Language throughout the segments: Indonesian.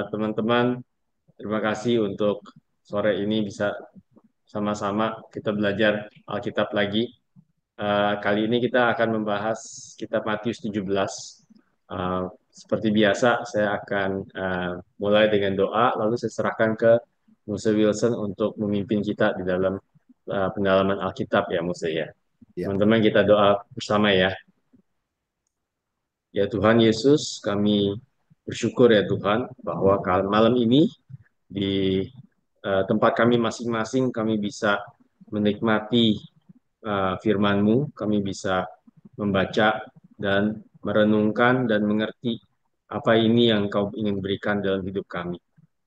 Teman-teman, terima kasih untuk sore ini bisa sama-sama kita belajar Alkitab lagi. Kali ini kita akan membahas kitab Matius 17. Eh, Seperti biasa, saya akan mulai dengan doa, lalu saya serahkan ke Muse Wilson untuk memimpin kita di dalam pendalaman Alkitab ya, Muse ya. Ya, Teman-teman, kita doa bersama ya. Ya Tuhan Yesus, kami bersyukur ya Tuhan bahwa malam ini di tempat kami masing-masing kami bisa menikmati firman-Mu, kami bisa membaca dan merenungkan dan mengerti apa ini yang Engkau ingin berikan dalam hidup kami.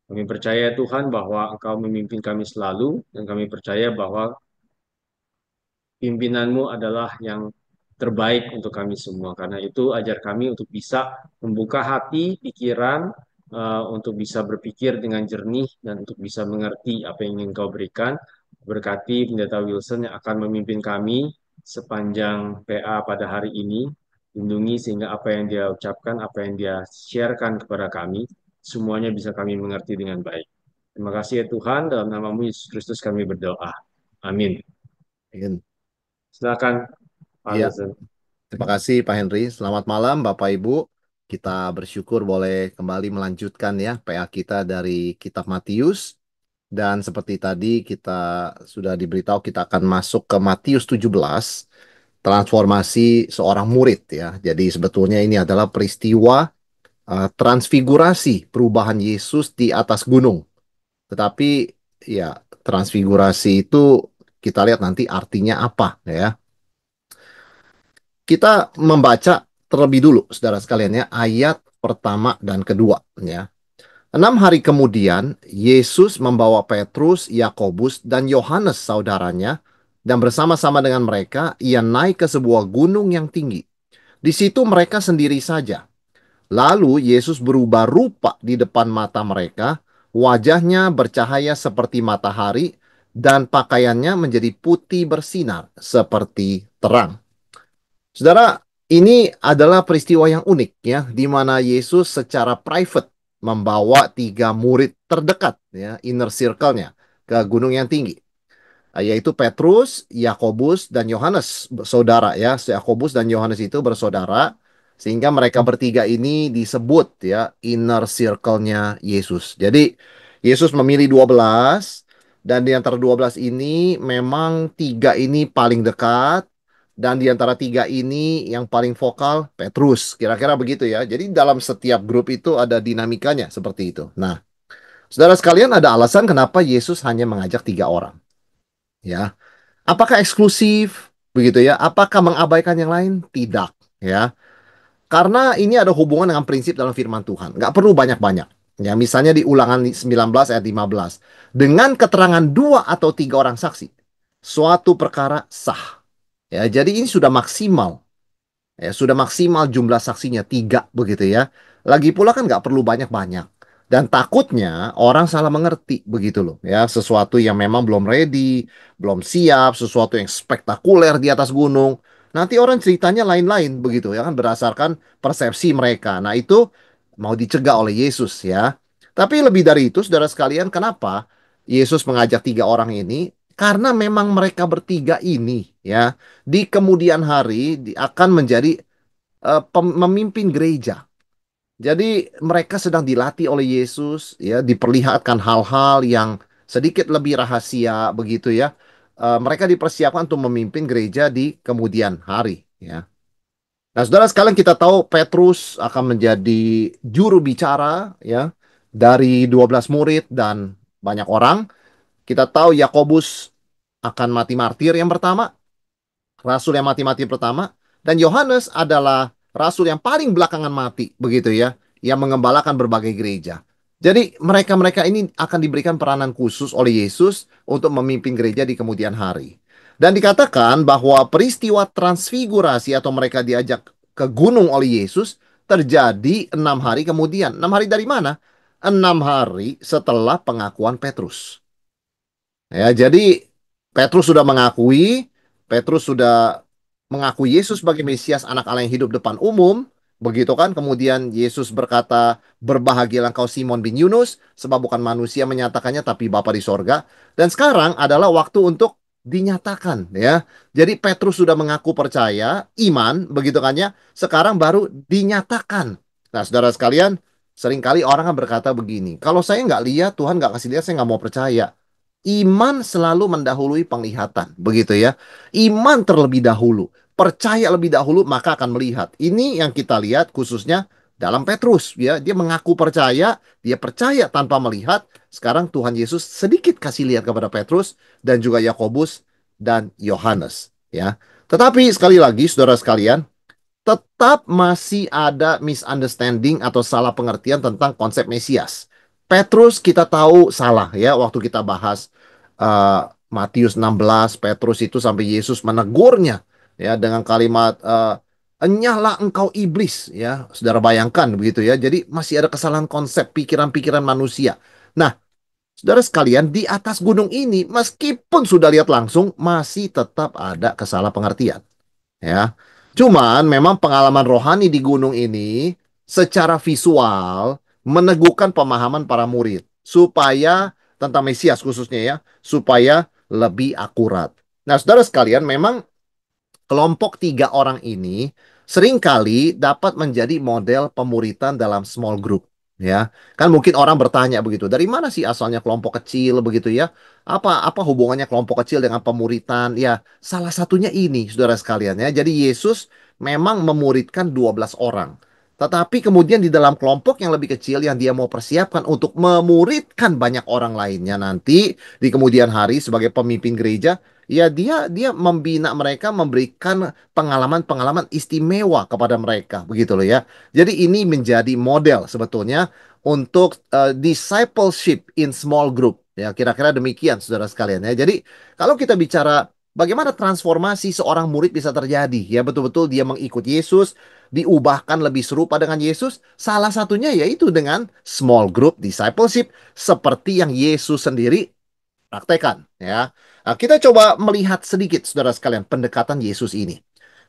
Kami percaya Tuhan bahwa Engkau memimpin kami selalu dan kami percaya bahwa pimpinanmu adalah yang terbaik untuk kami semua. Karena itu ajar kami untuk bisa membuka hati, pikiran, untuk bisa berpikir dengan jernih dan untuk bisa mengerti apa yang ingin kau berikan. Berkati Pendeta Wilson yang akan memimpin kami sepanjang PA pada hari ini. Lindungi sehingga apa yang dia ucapkan, apa yang dia sharekan kepada kami, semuanya bisa kami mengerti dengan baik. Terima kasih ya Tuhan, dalam namamu Yesus Kristus kami berdoa. Amin. ingin. Silakan Pak Iya, Wilson. terima kasih Pak Henry. Selamat malam Bapak Ibu. Kita bersyukur boleh kembali melanjutkan ya PA kita dari Kitab Matius. Dan seperti tadi kita sudah diberitahu kita akan masuk ke Matius 17, transformasi seorang murid ya. Jadi sebetulnya ini adalah peristiwa transfigurasi perubahan Yesus di atas gunung. Tetapi ya transfigurasi itu kita lihat nanti artinya apa ya. Kita membaca terlebih dulu, saudara sekalian ya, ayat pertama dan kedua ya. 6 hari kemudian, Yesus membawa Petrus, Yakobus, dan Yohanes saudaranya, dan bersama-sama dengan mereka, ia naik ke sebuah gunung yang tinggi. Di situ mereka sendiri saja. Lalu Yesus berubah rupa di depan mata mereka, wajahnya bercahaya seperti matahari, dan pakaiannya menjadi putih bersinar seperti terang. Saudara, ini adalah peristiwa yang unik ya, di mana Yesus secara private membawa 3 murid terdekat ya, inner circle-nya ke gunung yang tinggi, yaitu Petrus, Yakobus, dan Yohanes, saudara ya. Yakobus dan Yohanes itu bersaudara, sehingga mereka bertiga ini disebut ya inner circle-nya Yesus. Jadi Yesus memilih 12, dan di antara 12 ini memang tiga ini paling dekat, dan di antara tiga ini yang paling vokal Petrus. Kira-kira begitu ya. Jadi dalam setiap grup itu ada dinamikanya seperti itu. Nah, saudara sekalian, ada alasan kenapa Yesus hanya mengajak 3 orang. Ya, apakah eksklusif begitu ya? Apakah mengabaikan yang lain? Tidak, ya. Karena ini ada hubungan dengan prinsip dalam firman Tuhan. Nggak perlu banyak-banyak. Ya, misalnya di Ulangan 19 ayat 15. Dengan keterangan 2 atau 3 orang saksi, suatu perkara sah. Ya, jadi ini sudah maksimal. Ya, sudah maksimal jumlah saksinya 3 begitu ya. Lagi pula kan nggak perlu banyak-banyak. Dan takutnya orang salah mengerti begitu loh ya. Sesuatu yang memang belum ready, belum siap, sesuatu yang spektakuler di atas gunung. Nanti orang ceritanya lain-lain begitu ya kan, berdasarkan persepsi mereka. Nah itu mau dicegah oleh Yesus ya. Tapi lebih dari itu saudara sekalian, kenapa Yesus mengajak 3 orang ini? Karena memang mereka bertiga ini ya di kemudian hari akan menjadi memimpin gereja. Jadi mereka sedang dilatih oleh Yesus, ya, diperlihatkan hal-hal yang sedikit lebih rahasia begitu ya. Mereka dipersiapkan untuk memimpin gereja di kemudian hari, ya. Nah, saudara sekalian, kita tahu Petrus akan menjadi juru bicara ya dari 12 murid dan banyak orang. Kita tahu Yakobus akan mati martir yang pertama, rasul yang mati-mati pertama, dan Yohanes adalah rasul yang paling belakangan mati, begitu ya, yang mengembalakan berbagai gereja. Jadi mereka-mereka ini akan diberikan peranan khusus oleh Yesus untuk memimpin gereja di kemudian hari. Dan dikatakan bahwa peristiwa transfigurasi atau mereka diajak ke gunung oleh Yesus terjadi 6 hari kemudian. 6 hari dari mana? 6 hari setelah pengakuan Petrus. Ya, jadi Petrus sudah mengakui Yesus sebagai Mesias anak Allah yang hidup depan umum. Begitu kan? Kemudian Yesus berkata, "Berbahagialah engkau Simon bin Yunus, sebab bukan manusia menyatakannya, tapi Bapa di sorga." Dan sekarang adalah waktu untuk dinyatakan, ya. Jadi Petrus sudah mengaku percaya, iman, begitu kan ya. Sekarang baru dinyatakan. Nah, saudara sekalian, seringkali orang kan berkata begini, kalau saya nggak lihat, Tuhan nggak kasih lihat, saya nggak mau percaya. Iman selalu mendahului penglihatan, begitu ya. Iman terlebih dahulu, percaya lebih dahulu, maka akan melihat. Ini yang kita lihat khususnya dalam Petrus, ya. Dia mengaku percaya, dia percaya tanpa melihat. Sekarang Tuhan Yesus sedikit kasih lihat kepada Petrus dan juga Yakobus dan Yohanes, ya. Tetapi sekali lagi, saudara sekalian, tetap masih ada misunderstanding atau salah pengertian tentang konsep Mesias. Petrus kita tahu salah ya waktu kita bahas Matius 16, Petrus itu sampai Yesus menegurnya ya dengan kalimat "Enyahlah engkau iblis" ya. Saudara bayangkan begitu ya. Jadi masih ada kesalahan konsep pikiran-pikiran manusia. Nah, saudara sekalian, di atas gunung ini meskipun sudah lihat langsung masih tetap ada kesalah pengertian ya. Cuman memang pengalaman rohani di gunung ini secara visual meneguhkan pemahaman para murid supaya tentang Mesias khususnya ya, supaya lebih akurat. Nah, saudara sekalian, memang kelompok 3 orang ini seringkali dapat menjadi model pemuritan dalam small group. Ya, kan mungkin orang bertanya begitu, dari mana sih asalnya kelompok kecil begitu ya? Apa hubungannya kelompok kecil dengan pemuritan? Ya, salah satunya ini, saudara sekalian ya. Jadi Yesus memang memuridkan 12 orang. Tetapi kemudian di dalam kelompok yang lebih kecil yang dia mau persiapkan untuk memuridkan banyak orang lainnya nanti di kemudian hari sebagai pemimpin gereja, ya dia dia membina mereka, memberikan pengalaman-pengalaman istimewa kepada mereka, begitu loh ya. Jadi ini menjadi model sebetulnya untuk discipleship in small group. Ya, kira-kira demikian saudara sekalian ya. Jadi kalau kita bicara bagaimana transformasi seorang murid bisa terjadi, ya betul-betul dia mengikut Yesus, diubahkan lebih serupa dengan Yesus, salah satunya yaitu dengan small group discipleship seperti yang Yesus sendiri praktekan ya. Nah, kita coba melihat sedikit saudara sekalian pendekatan Yesus ini.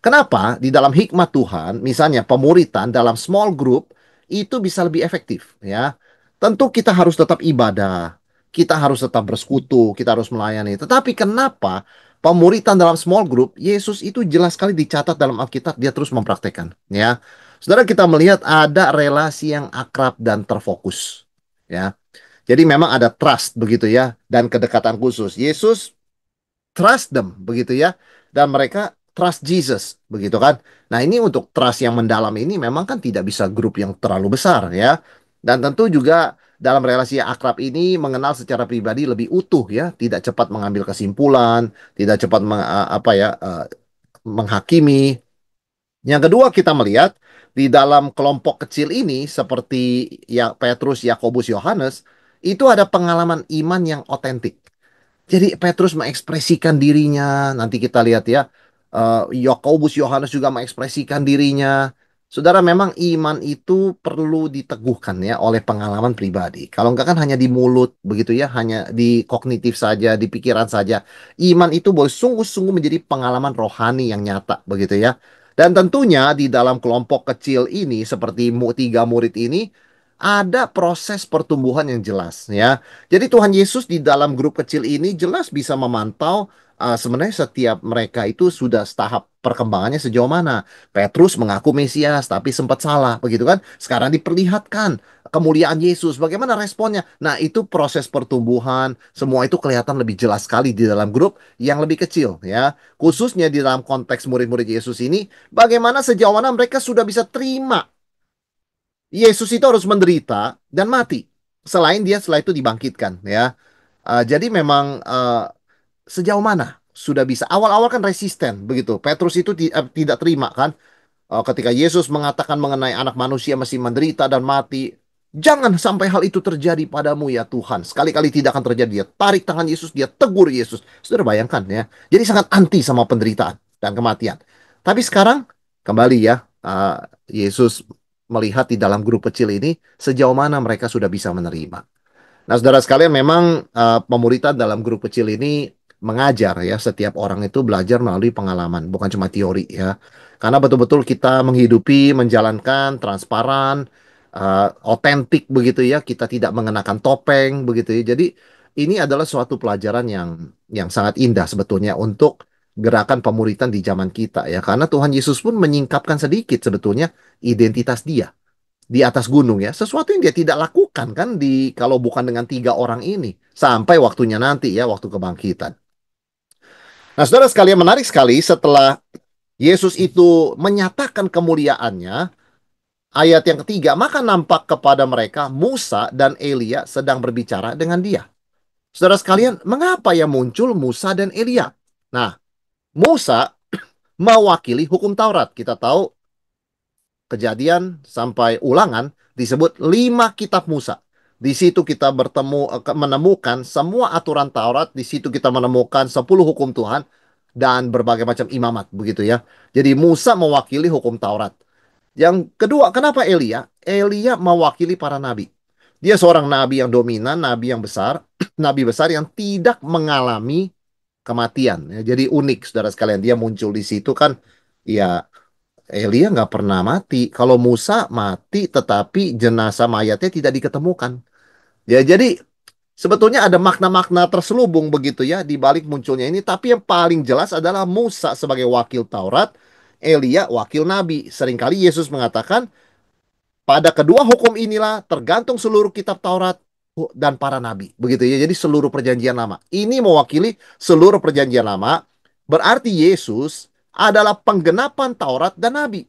Kenapa di dalam hikmat Tuhan, misalnya pemuritan dalam small group itu bisa lebih efektif ya. Tentu kita harus tetap ibadah, kita harus tetap bersekutu, kita harus melayani. Tetapi kenapa pemuritan dalam small group, Yesus itu jelas sekali dicatat dalam Alkitab, dia terus mempraktekkan ya. Saudara, kita melihat ada relasi yang akrab dan terfokus ya. Jadi memang ada trust begitu ya dan kedekatan khusus. Yesus trust them begitu ya dan mereka trust Jesus begitu kan. Nah, ini untuk trust yang mendalam ini memang kan tidak bisa grup yang terlalu besar ya. Dan tentu juga dalam relasi yang akrab ini mengenal secara pribadi lebih utuh ya, tidak cepat mengambil kesimpulan, tidak cepat menghakimi. Yang kedua, kita melihat di dalam kelompok kecil ini seperti ya Petrus, Yakobus, Yohanes itu ada pengalaman iman yang otentik. Jadi Petrus mengekspresikan dirinya, nanti kita lihat ya, Yakobus, Yohanes juga mengekspresikan dirinya. Saudara, memang iman itu perlu diteguhkan ya oleh pengalaman pribadi. Kalau enggak kan hanya di mulut begitu ya, hanya di kognitif saja, di pikiran saja. Iman itu boleh sungguh-sungguh menjadi pengalaman rohani yang nyata begitu ya. Dan tentunya di dalam kelompok kecil ini seperti 3 murid ini ada proses pertumbuhan yang jelas ya. Jadi Tuhan Yesus di dalam grup kecil ini jelas bisa memantau sebenarnya setiap mereka itu sudah tahap perkembangannya sejauh mana. Petrus mengaku Mesias tapi sempat salah, begitu kan? Sekarang diperlihatkan kemuliaan Yesus, bagaimana responnya? Nah, itu proses pertumbuhan, semua itu kelihatan lebih jelas sekali di dalam grup yang lebih kecil ya. Khususnya di dalam konteks murid-murid Yesus ini, bagaimana sejauh mana mereka sudah bisa terima Yesus itu harus menderita dan mati. Selain dia setelah itu dibangkitkan ya. Jadi memang sejauh mana sudah bisa. Awal-awal kan resisten begitu. Petrus itu tidak terima kan. Ketika Yesus mengatakan mengenai anak manusia masih menderita dan mati. Jangan sampai hal itu terjadi padamu ya Tuhan. Sekali-kali tidak akan terjadi. Dia tarik tangan Yesus, dia tegur Yesus. Saudara bayangkan ya. Jadi sangat anti sama penderitaan dan kematian. Tapi sekarang kembali ya. Yesus melihat di dalam grup kecil ini sejauh mana mereka sudah bisa menerima. Nah, saudara sekalian, memang pemuritan dalam grup kecil ini mengajar ya, setiap orang itu belajar melalui pengalaman, bukan cuma teori ya. Karena betul-betul kita menghidupi, menjalankan, transparan, otentik begitu ya. Kita tidak mengenakan topeng begitu ya. Jadi ini adalah suatu pelajaran yang sangat indah sebetulnya untuk gerakan pemuritan di zaman kita ya. Karena Tuhan Yesus pun menyingkapkan sedikit sebetulnya identitas dia di atas gunung ya. Sesuatu yang dia tidak lakukan kan di kalau bukan dengan tiga orang ini sampai waktunya nanti ya, waktu kebangkitan. Nah, saudara sekalian, menarik sekali setelah Yesus itu menyatakan kemuliaannya, ayat yang ketiga, maka nampak kepada mereka Musa dan Elia sedang berbicara dengan dia. Saudara sekalian, mengapa ya muncul Musa dan Elia? Nah, Musa mewakili hukum Taurat. Kita tahu Kejadian sampai Ulangan disebut 5 kitab Musa. Di situ kita menemukan semua aturan Taurat, di situ kita menemukan 10 hukum Tuhan dan berbagai macam imamat begitu ya. Jadi Musa mewakili hukum Taurat. Yang kedua, kenapa Elia? Elia mewakili para nabi. Dia seorang nabi yang dominan, nabi yang besar, nabi besar yang tidak mengalami kematian. Ya, jadi unik, saudara sekalian. Dia muncul di situ kan, ya Elia nggak pernah mati. Kalau Musa mati, tetapi jenazah mayatnya tidak diketemukan. Ya, jadi sebetulnya ada makna-makna terselubung begitu ya di balik munculnya ini. Tapi yang paling jelas adalah Musa sebagai wakil Taurat, Elia wakil Nabi. Seringkali Yesus mengatakan, pada kedua hukum inilah tergantung seluruh kitab Taurat dan para nabi. Begitu ya. Jadi seluruh perjanjian lama. Ini mewakili seluruh perjanjian lama. Berarti Yesus adalah penggenapan Taurat dan nabi.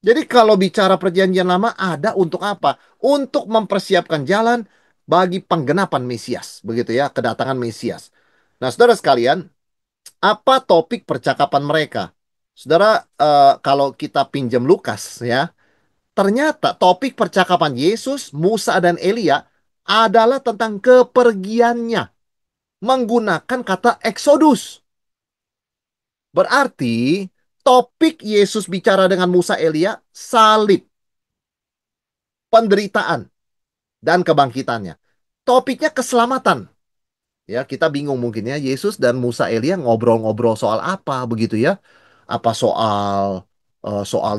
Jadi kalau bicara perjanjian lama ada untuk apa? Untuk mempersiapkan jalan bagi penggenapan Mesias. Begitu ya, kedatangan Mesias. Nah, saudara sekalian, apa topik percakapan mereka? Saudara, kalau kita pinjam Lukas ya, ternyata topik percakapan Yesus, Musa, dan Elia adalah tentang kepergiannya. Menggunakan kata Exodus. Berarti topik Yesus bicara dengan Musa Elia, salib, penderitaan, dan kebangkitannya. Topiknya keselamatan. Ya, kita bingung mungkin ya, Yesus dan Musa Elia ngobrol-ngobrol soal apa begitu ya? Apa soal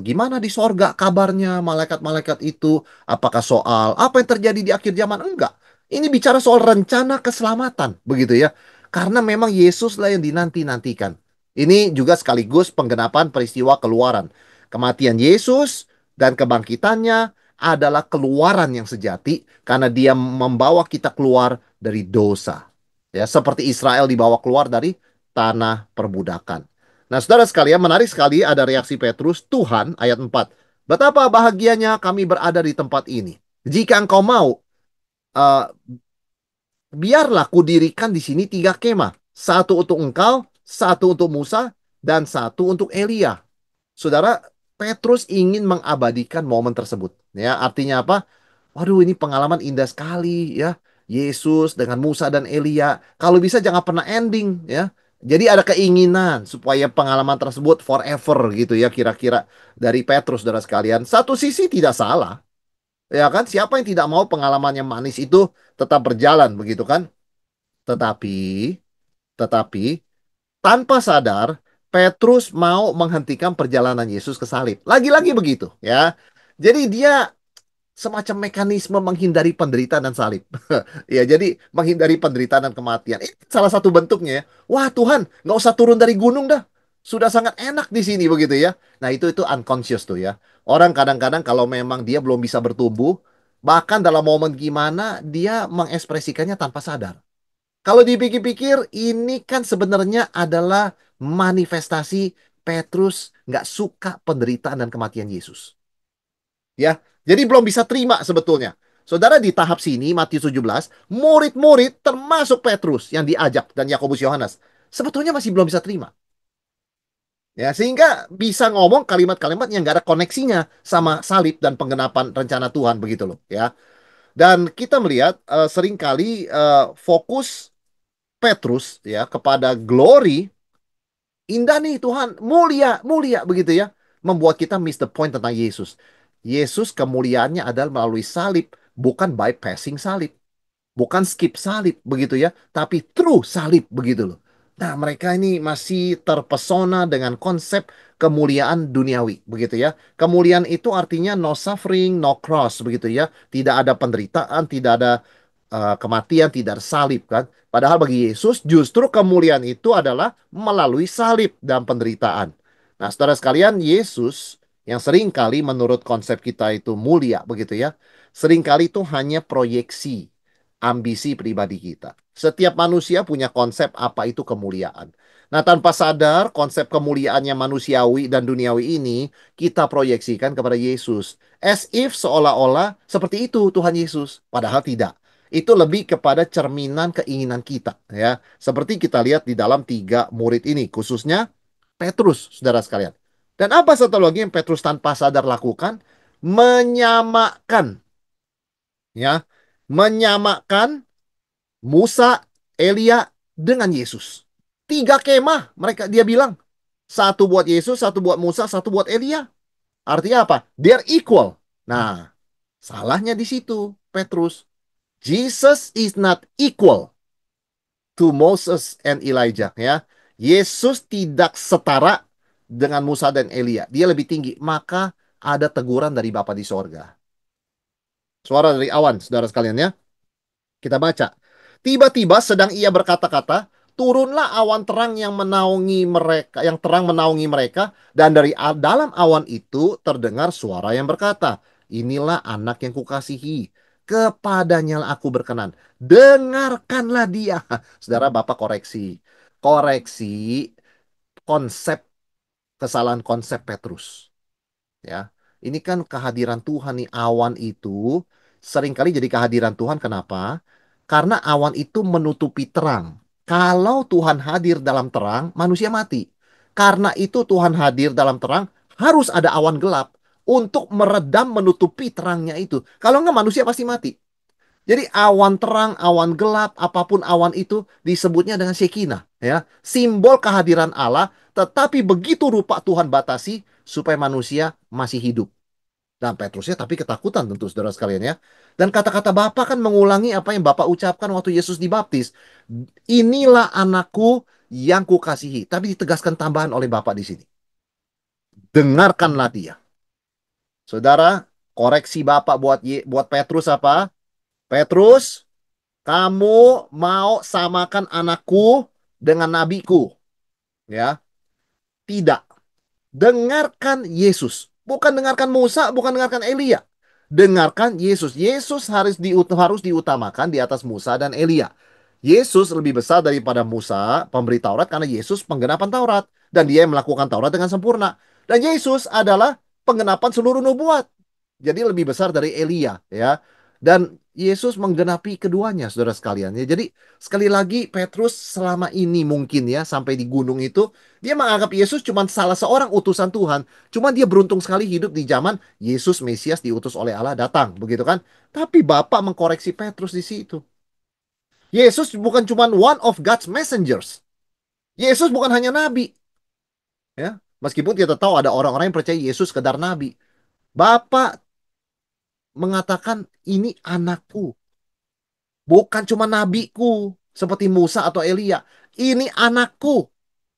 gimana di sorga kabarnya malaikat-malaikat itu? Apakah soal apa yang terjadi di akhir zaman? Enggak. Ini bicara soal rencana keselamatan begitu ya. Karena memang Yesuslah yang dinanti-nantikan. Ini juga sekaligus penggenapan peristiwa keluaran. Kematian Yesus dan kebangkitannya adalah keluaran yang sejati karena dia membawa kita keluar dari dosa. Ya, seperti Israel dibawa keluar dari tanah perbudakan. Nah, saudara sekalian, menarik sekali ada reaksi Petrus, Tuhan, ayat 4. Betapa bahagianya kami berada di tempat ini. Jika engkau mau, eh, biarlah kudirikan di sini 3 kemah. Satu untuk engkau, satu untuk Musa, dan satu untuk Elia. Saudara, Petrus ingin mengabadikan momen tersebut. Ya, artinya apa? Waduh, ini pengalaman indah sekali ya. Yesus dengan Musa dan Elia. Kalau bisa jangan pernah ending ya. Jadi ada keinginan supaya pengalaman tersebut forever gitu ya kira-kira dari Petrus saudara sekalian. Satu sisi tidak salah. Ya kan? Siapa yang tidak mau pengalaman yang manis itu tetap berjalan begitu kan? Tetapi, tetapi tanpa sadar Petrus mau menghentikan perjalanan Yesus ke salib. Lagi-lagi begitu ya. Jadi dia semacam mekanisme menghindari penderitaan dan salib. Ya, jadi menghindari penderitaan dan kematian. Ini salah satu bentuknya ya. Wah Tuhan, nggak usah turun dari gunung dah. Sudah sangat enak di sini begitu ya. Nah itu unconscious tuh ya. Orang kadang-kadang kalau memang dia belum bisa bertumbuh, bahkan dalam momen gimana dia mengekspresikannya tanpa sadar. Kalau dipikir-pikir, ini kan sebenarnya adalah manifestasi Petrus nggak suka penderitaan dan kematian Yesus. Ya, jadi belum bisa terima sebetulnya. Saudara di tahap sini, Matius 17, murid-murid termasuk Petrus yang diajak dan Yakobus Yohanes. Sebetulnya masih belum bisa terima. Ya, sehingga bisa ngomong kalimat-kalimat yang nggak ada koneksinya sama salib dan penggenapan rencana Tuhan begitu loh ya. Dan kita melihat seringkali fokus Petrus ya kepada glory indah nih Tuhan, mulia, mulia begitu ya. Membuat kita miss the point tentang Yesus. Yesus kemuliaannya adalah melalui salib, bukan bypassing salib, bukan skip salib begitu ya, tapi true salib begitu loh. Nah, mereka ini masih terpesona dengan konsep kemuliaan duniawi, begitu ya. Kemuliaan itu artinya no suffering, no cross, begitu ya. Tidak ada penderitaan, tidak ada kematian, tidak ada salib, kan. Padahal bagi Yesus justru kemuliaan itu adalah melalui salib dan penderitaan. Nah, saudara sekalian, Yesus yang seringkali menurut konsep kita itu mulia, begitu ya. Seringkali itu hanya proyeksi ambisi pribadi kita. Setiap manusia punya konsep apa itu kemuliaan. Nah, tanpa sadar konsep kemuliaannya manusiawi dan duniawi ini kita proyeksikan kepada Yesus. As if seolah-olah seperti itu Tuhan Yesus. Padahal tidak. Itu lebih kepada cerminan keinginan kita, ya. Seperti kita lihat di dalam tiga murid ini, khususnya Petrus, saudara sekalian. Dan apa satu lagi yang Petrus tanpa sadar lakukan? Menyamakan, ya. Menyamakan Musa, Elia dengan Yesus. Tiga kemah mereka dia bilang. Satu buat Yesus, satu buat Musa, satu buat Elia. Artinya apa? They're equal. Nah, salahnya di situ, Petrus. Jesus is not equal to Moses and Elijah, ya. Yesus tidak setara dengan Musa dan Elia. Dia lebih tinggi. Maka ada teguran dari Bapa di sorga. Suara dari awan, saudara sekalian, ya. Kita baca. Tiba-tiba sedang ia berkata-kata, turunlah awan terang yang menaungi mereka, yang terang menaungi mereka, dan dari dalam awan itu terdengar suara yang berkata, inilah anak yang kukasihi, kepadanya lah aku berkenan. Dengarkanlah dia. Saudara, Bapak koreksi. Koreksi konsep kesalahan konsep Petrus. Ya, ini kan kehadiran Tuhan nih, awan itu seringkali jadi kehadiran Tuhan. Kenapa? Karena awan itu menutupi terang. Kalau Tuhan hadir dalam terang, manusia mati. Karena itu Tuhan hadir dalam terang, harus ada awan gelap untuk meredam menutupi terangnya itu. Kalau enggak, manusia pasti mati. Jadi awan terang, awan gelap, apapun awan itu disebutnya dengan Shekinah, ya. Simbol kehadiran Allah, tetapi begitu rupa Tuhan batasi supaya manusia masih hidup. Dan Petrusnya tapi ketakutan tentu, saudara sekalian, ya. Dan kata-kata Bapa kan mengulangi apa yang Bapa ucapkan waktu Yesus dibaptis. Inilah anakku yang kukasihi. Tapi ditegaskan tambahan oleh Bapa di sini. Dengarkanlah dia. Saudara, koreksi Bapak buat Petrus apa? Petrus, kamu mau samakan anakku dengan nabiku, ya? Tidak. Dengarkan Yesus. Bukan dengarkan Musa, bukan dengarkan Elia. Dengarkan Yesus. Yesus harus diutamakan di atas Musa dan Elia. Yesus lebih besar daripada Musa, pemberi Taurat, karena Yesus penggenapan Taurat. Dan dia yang melakukan Taurat dengan sempurna. Dan Yesus adalah penggenapan seluruh nubuat. Jadi lebih besar dari Elia, ya. Dan Yesus menggenapi keduanya, saudara sekalian, ya. Jadi sekali lagi Petrus selama ini mungkin, ya, sampai di gunung itu dia menganggap Yesus cuma salah seorang utusan Tuhan. Cuma dia beruntung sekali hidup di zaman Yesus Mesias diutus oleh Allah datang, begitu kan? Tapi Bapak mengkoreksi Petrus di situ. Yesus bukan cuma one of God's messengers. Yesus bukan hanya nabi, ya. Meskipun kita tahu ada orang-orang yang percaya Yesus sekedar nabi. Bapak mengatakan ini anakku, bukan cuma nabiku seperti Musa atau Elia. Ini anakku.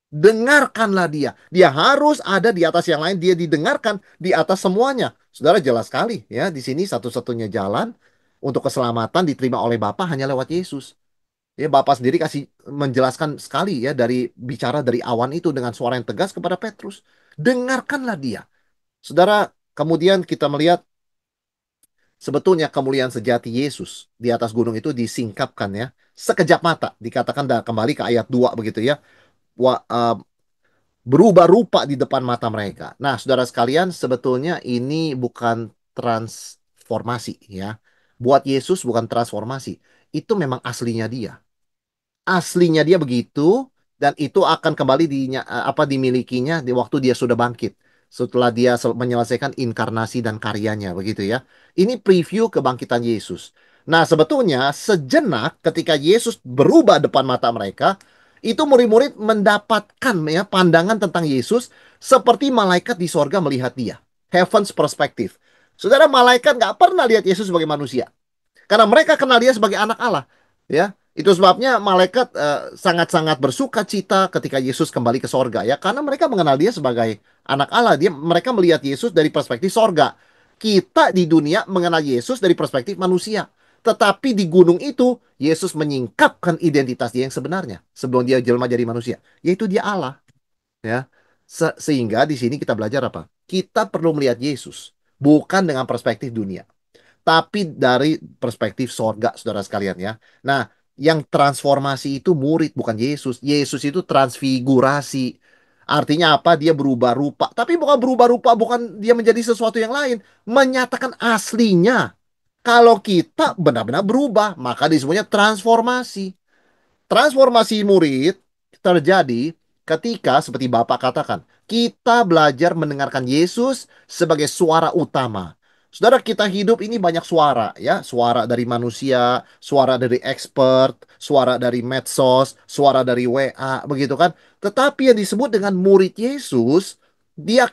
Dengarkanlah dia. Dia harus ada di atas yang lain. Dia didengarkan di atas semuanya. Saudara, jelas sekali, ya. Di sini satu-satunya jalan untuk keselamatan diterima oleh Bapa hanya lewat Yesus. Ya, Bapa sendiri kasih menjelaskan sekali, ya, dari bicara dari awan itu dengan suara yang tegas kepada Petrus. Dengarkanlah dia. Saudara, kemudian kita melihat sebetulnya kemuliaan sejati Yesus di atas gunung itu disingkapkan, ya. Sekejap mata. Dikatakan kembali ke ayat 2 begitu, ya. Wa- eh, Berubah rupa di depan mata mereka. Nah, saudara sekalian, sebetulnya ini bukan transformasi, ya. Buat Yesus bukan transformasi. Itu memang aslinya dia. Aslinya dia begitu, dan itu akan kembali dimilikinya di waktu dia sudah bangkit. Setelah dia menyelesaikan inkarnasi dan karyanya, begitu, ya. Ini preview kebangkitan Yesus. Nah, sebetulnya sejenak ketika Yesus berubah depan mata mereka, itu murid-murid mendapatkan, ya, pandangan tentang Yesus seperti malaikat di sorga melihat dia. Heaven's perspective. Saudara, malaikat nggak pernah lihat Yesus sebagai manusia. Karena mereka kenal dia sebagai anak Allah. Ya, Itu sebabnya malaikat sangat-sangat bersuka cita ketika Yesus kembali ke sorga ya, karena mereka mengenal dia sebagai anak Allah. Mereka melihat Yesus dari perspektif sorga. Kita di dunia mengenal Yesus dari perspektif manusia. Tetapi di gunung itu Yesus menyingkapkan identitas dia yang sebenarnya sebelum dia jelma jadi manusia, yaitu dia Allah ya. Sehingga di sini kita belajar apa? Kita perlu melihat Yesus bukan dengan perspektif dunia, tapi dari perspektif sorga, saudara sekalian ya. Nah, yang transformasi itu murid, bukan Yesus. Yesus itu transfigurasi. Artinya apa? Dia berubah rupa. Tapi bukan berubah rupa, bukan dia menjadi sesuatu yang lain. Menyatakan aslinya. Kalau kita benar-benar berubah, maka disebutnya transformasi. Transformasi murid terjadi ketika seperti Bapak katakan, kita belajar mendengarkan Yesus sebagai suara utama. Saudara, kita hidup ini banyak suara ya, suara dari manusia, suara dari expert, suara dari medsos, suara dari WA, begitu kan? Tetapi yang disebut dengan murid Yesus,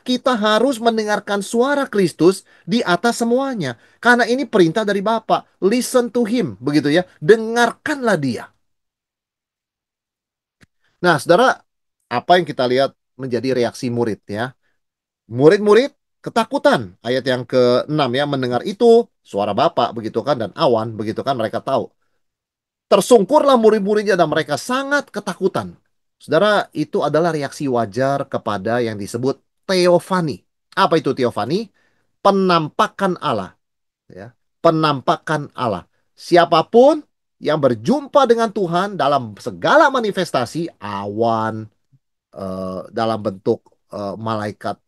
kita harus mendengarkan suara Kristus di atas semuanya. Karena ini perintah dari Bapa, listen to him, begitu ya. Dengarkanlah dia. Nah, saudara, apa yang kita lihat menjadi reaksi murid ya? Murid-murid ketakutan. Ayat yang ke-6 ya, mendengar itu suara Bapa begitu kan dan awan begitu kan mereka tahu. Tersungkurlah murid-muridnya dan mereka sangat ketakutan. Saudara, itu adalah reaksi wajar kepada yang disebut teofani. Apa itu teofani? Penampakan Allah ya. Penampakan Allah. Siapapun yang berjumpa dengan Tuhan dalam segala manifestasi, awan, dalam bentuk malaikat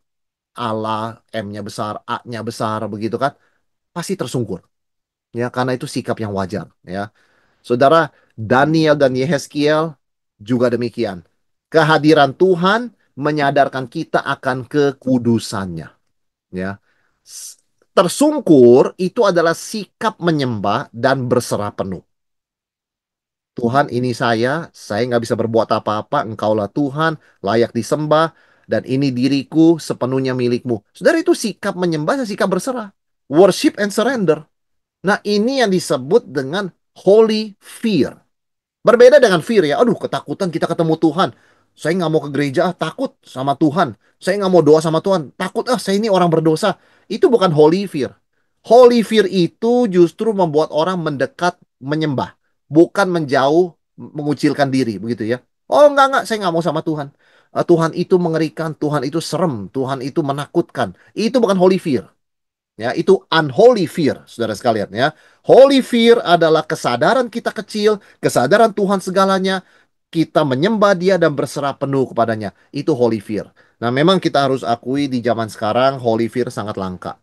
Allah, M-nya besar, A-nya besar, begitu kan, pasti tersungkur. Ya, karena itu sikap yang wajar. Ya, saudara, Daniel dan Yehezkiel juga demikian. Kehadiran Tuhan menyadarkan kita akan kekudusannya. Ya, tersungkur itu adalah sikap menyembah dan berserah penuh. Tuhan, ini saya nggak bisa berbuat apa-apa, Engkaulah Tuhan, layak disembah, dan ini diriku sepenuhnya milikmu. Saudara, itu sikap menyembah dan sikap berserah. Worship and surrender. Nah, ini yang disebut dengan holy fear. Berbeda dengan fear ya. Aduh, ketakutan kita ketemu Tuhan. Saya nggak mau ke gereja, takut sama Tuhan. Saya nggak mau doa sama Tuhan. Takut, saya ini orang berdosa. Itu bukan holy fear. Holy fear itu justru membuat orang mendekat, menyembah. Bukan menjauh, mengucilkan diri. Begitu ya. Oh, enggak, saya nggak mau sama Tuhan. Tuhan itu mengerikan, Tuhan itu serem, Tuhan itu menakutkan. Itu bukan holy fear. Ya, itu unholy fear, saudara sekalian ya. Holy fear adalah kesadaran kita kecil, kesadaran Tuhan segalanya, kita menyembah Dia dan berserah penuh kepadanya. Itu holy fear. Nah, memang kita harus akui di zaman sekarang holy fear sangat langka.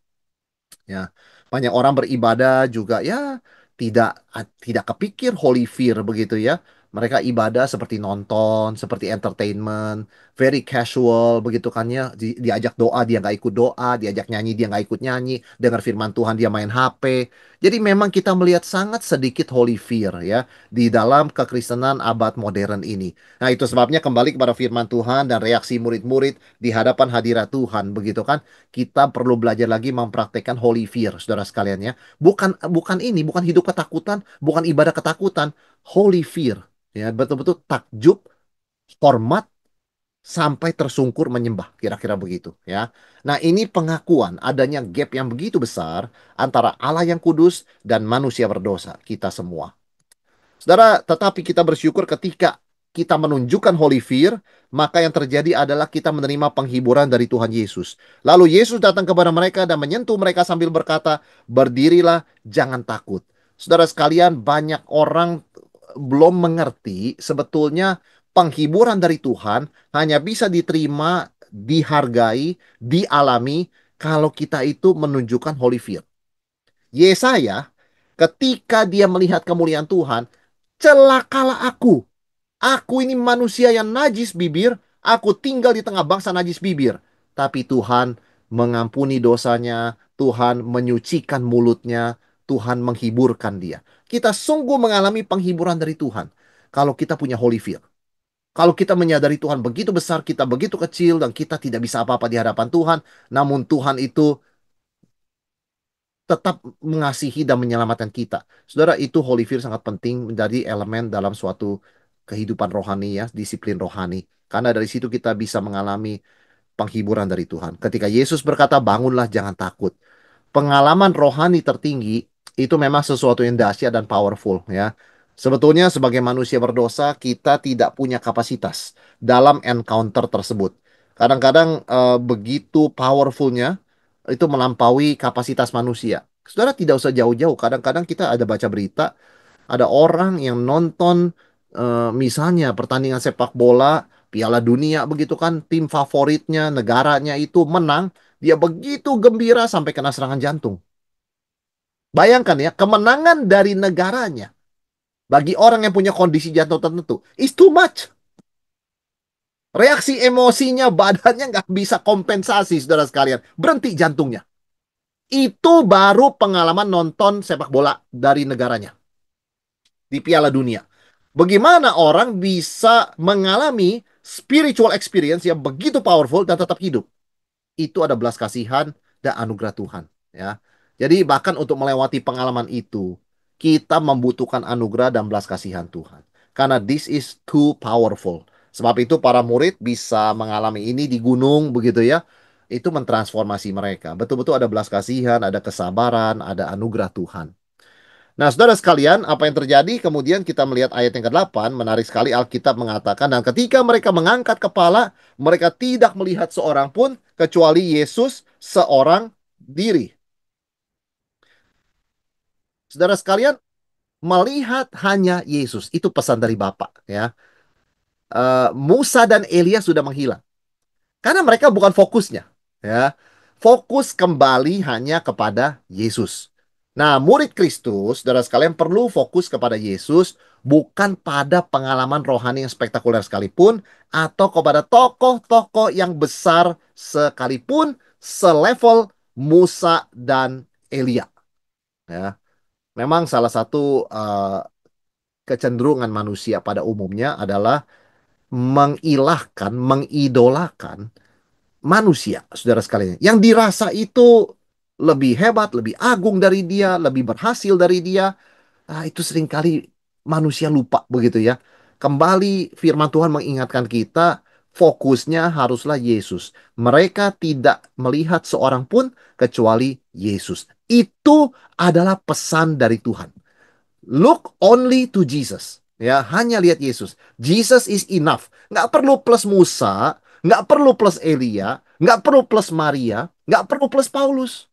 Ya, banyak orang beribadah juga ya tidak kepikir holy fear begitu ya. Mereka ibadah seperti nonton, seperti entertainment, very casual begitu kan ya. Diajak doa dia nggak ikut doa, diajak nyanyi dia nggak ikut nyanyi, dengar firman Tuhan dia main HP. Jadi memang kita melihat sangat sedikit holy fear ya di dalam kekristenan abad modern ini. Nah, itu sebabnya kembali kepada firman Tuhan dan reaksi murid-murid di hadapan hadirat Tuhan begitu kan, kita perlu belajar lagi mempraktekkan holy fear, saudara sekalian ya. Bukan bukan ini, bukan hidup ketakutan, bukan ibadah ketakutan, holy fear. Ya, betul-betul takjub, hormat sampai tersungkur menyembah, kira-kira begitu ya. Nah, ini pengakuan adanya gap yang begitu besar antara Allah yang kudus dan manusia berdosa, kita semua. Saudara, tetapi kita bersyukur ketika kita menunjukkan holy fear, maka yang terjadi adalah kita menerima penghiburan dari Tuhan Yesus. Lalu Yesus datang kepada mereka dan menyentuh mereka sambil berkata, "Berdirilah, jangan takut." Saudara sekalian, banyak orang belum mengerti sebetulnya penghiburan dari Tuhan hanya bisa diterima, dihargai, dialami kalau kita itu menunjukkan holy fear. Yesaya, ketika dia melihat kemuliaan Tuhan, celakalah aku. Aku ini manusia yang najis bibir. Aku tinggal di tengah bangsa najis bibir. Tapi Tuhan mengampuni dosanya. Tuhan menyucikan mulutnya. Tuhan menghiburkan dia. Kita sungguh mengalami penghiburan dari Tuhan. Kalau kita punya holy fear. Kalau kita menyadari Tuhan begitu besar, kita begitu kecil, dan kita tidak bisa apa-apa di hadapan Tuhan. Namun Tuhan itu tetap mengasihi dan menyelamatkan kita. Saudara, itu Holy Fear sangat penting menjadi elemen dalam suatu kehidupan rohani ya, disiplin rohani. Karena dari situ kita bisa mengalami penghiburan dari Tuhan. Ketika Yesus berkata, bangunlah jangan takut. Pengalaman rohani tertinggi itu memang sesuatu yang dahsyat dan powerful ya. Sebetulnya sebagai manusia berdosa kita tidak punya kapasitas dalam encounter tersebut. Kadang-kadang begitu powerfulnya itu melampaui kapasitas manusia. Saudara tidak usah jauh-jauh. Kadang-kadang kita ada baca berita, ada orang yang nonton misalnya pertandingan sepak bola Piala Dunia begitu kan, tim favoritnya, negaranya itu menang, dia begitu gembira sampai kena serangan jantung. Bayangkan ya, kemenangan dari negaranya bagi orang yang punya kondisi jantung tertentu is too much. Reaksi emosinya, badannya nggak bisa kompensasi, saudara sekalian. Berhenti jantungnya. Itu baru pengalaman nonton sepak bola dari negaranya di Piala Dunia. Bagaimana orang bisa mengalami spiritual experience yang begitu powerful dan tetap hidup? Itu ada belas kasihan dan anugerah Tuhan. Ya, jadi bahkan untuk melewati pengalaman itu, kita membutuhkan anugerah dan belas kasihan Tuhan. Karena this is too powerful. Sebab itu para murid bisa mengalami ini di gunung begitu ya. Itu mentransformasi mereka. Betul-betul ada belas kasihan, ada kesabaran, ada anugerah Tuhan. Nah, saudara sekalian, apa yang terjadi? Kemudian kita melihat ayat yang ke-8, menarik sekali Alkitab mengatakan, dan ketika mereka mengangkat kepala, mereka tidak melihat seorang pun kecuali Yesus seorang diri. Saudara sekalian, melihat hanya Yesus. Itu pesan dari Bapak. Ya. Musa dan Elia sudah menghilang. Karena mereka bukan fokusnya. Ya. Fokus kembali hanya kepada Yesus. Nah, murid Kristus, saudara sekalian perlu fokus kepada Yesus, bukan pada pengalaman rohani yang spektakuler sekalipun, atau kepada tokoh-tokoh yang besar sekalipun, selevel Musa dan Elia. Ya, memang salah satu kecenderungan manusia pada umumnya adalah mengilahkan, mengidolakan manusia, saudara sekalian. Yang dirasa itu lebih hebat, lebih agung dari dia, lebih berhasil dari dia. Itu seringkali manusia lupa begitu ya. Kembali firman Tuhan mengingatkan kita, fokusnya haruslah Yesus. Mereka tidak melihat seorang pun kecuali Yesus. Itu adalah pesan dari Tuhan. Look only to Jesus. Ya, hanya lihat Yesus. Jesus is enough. Nggak perlu plus Musa, nggak perlu plus Elia, nggak perlu plus Maria, nggak perlu plus Paulus.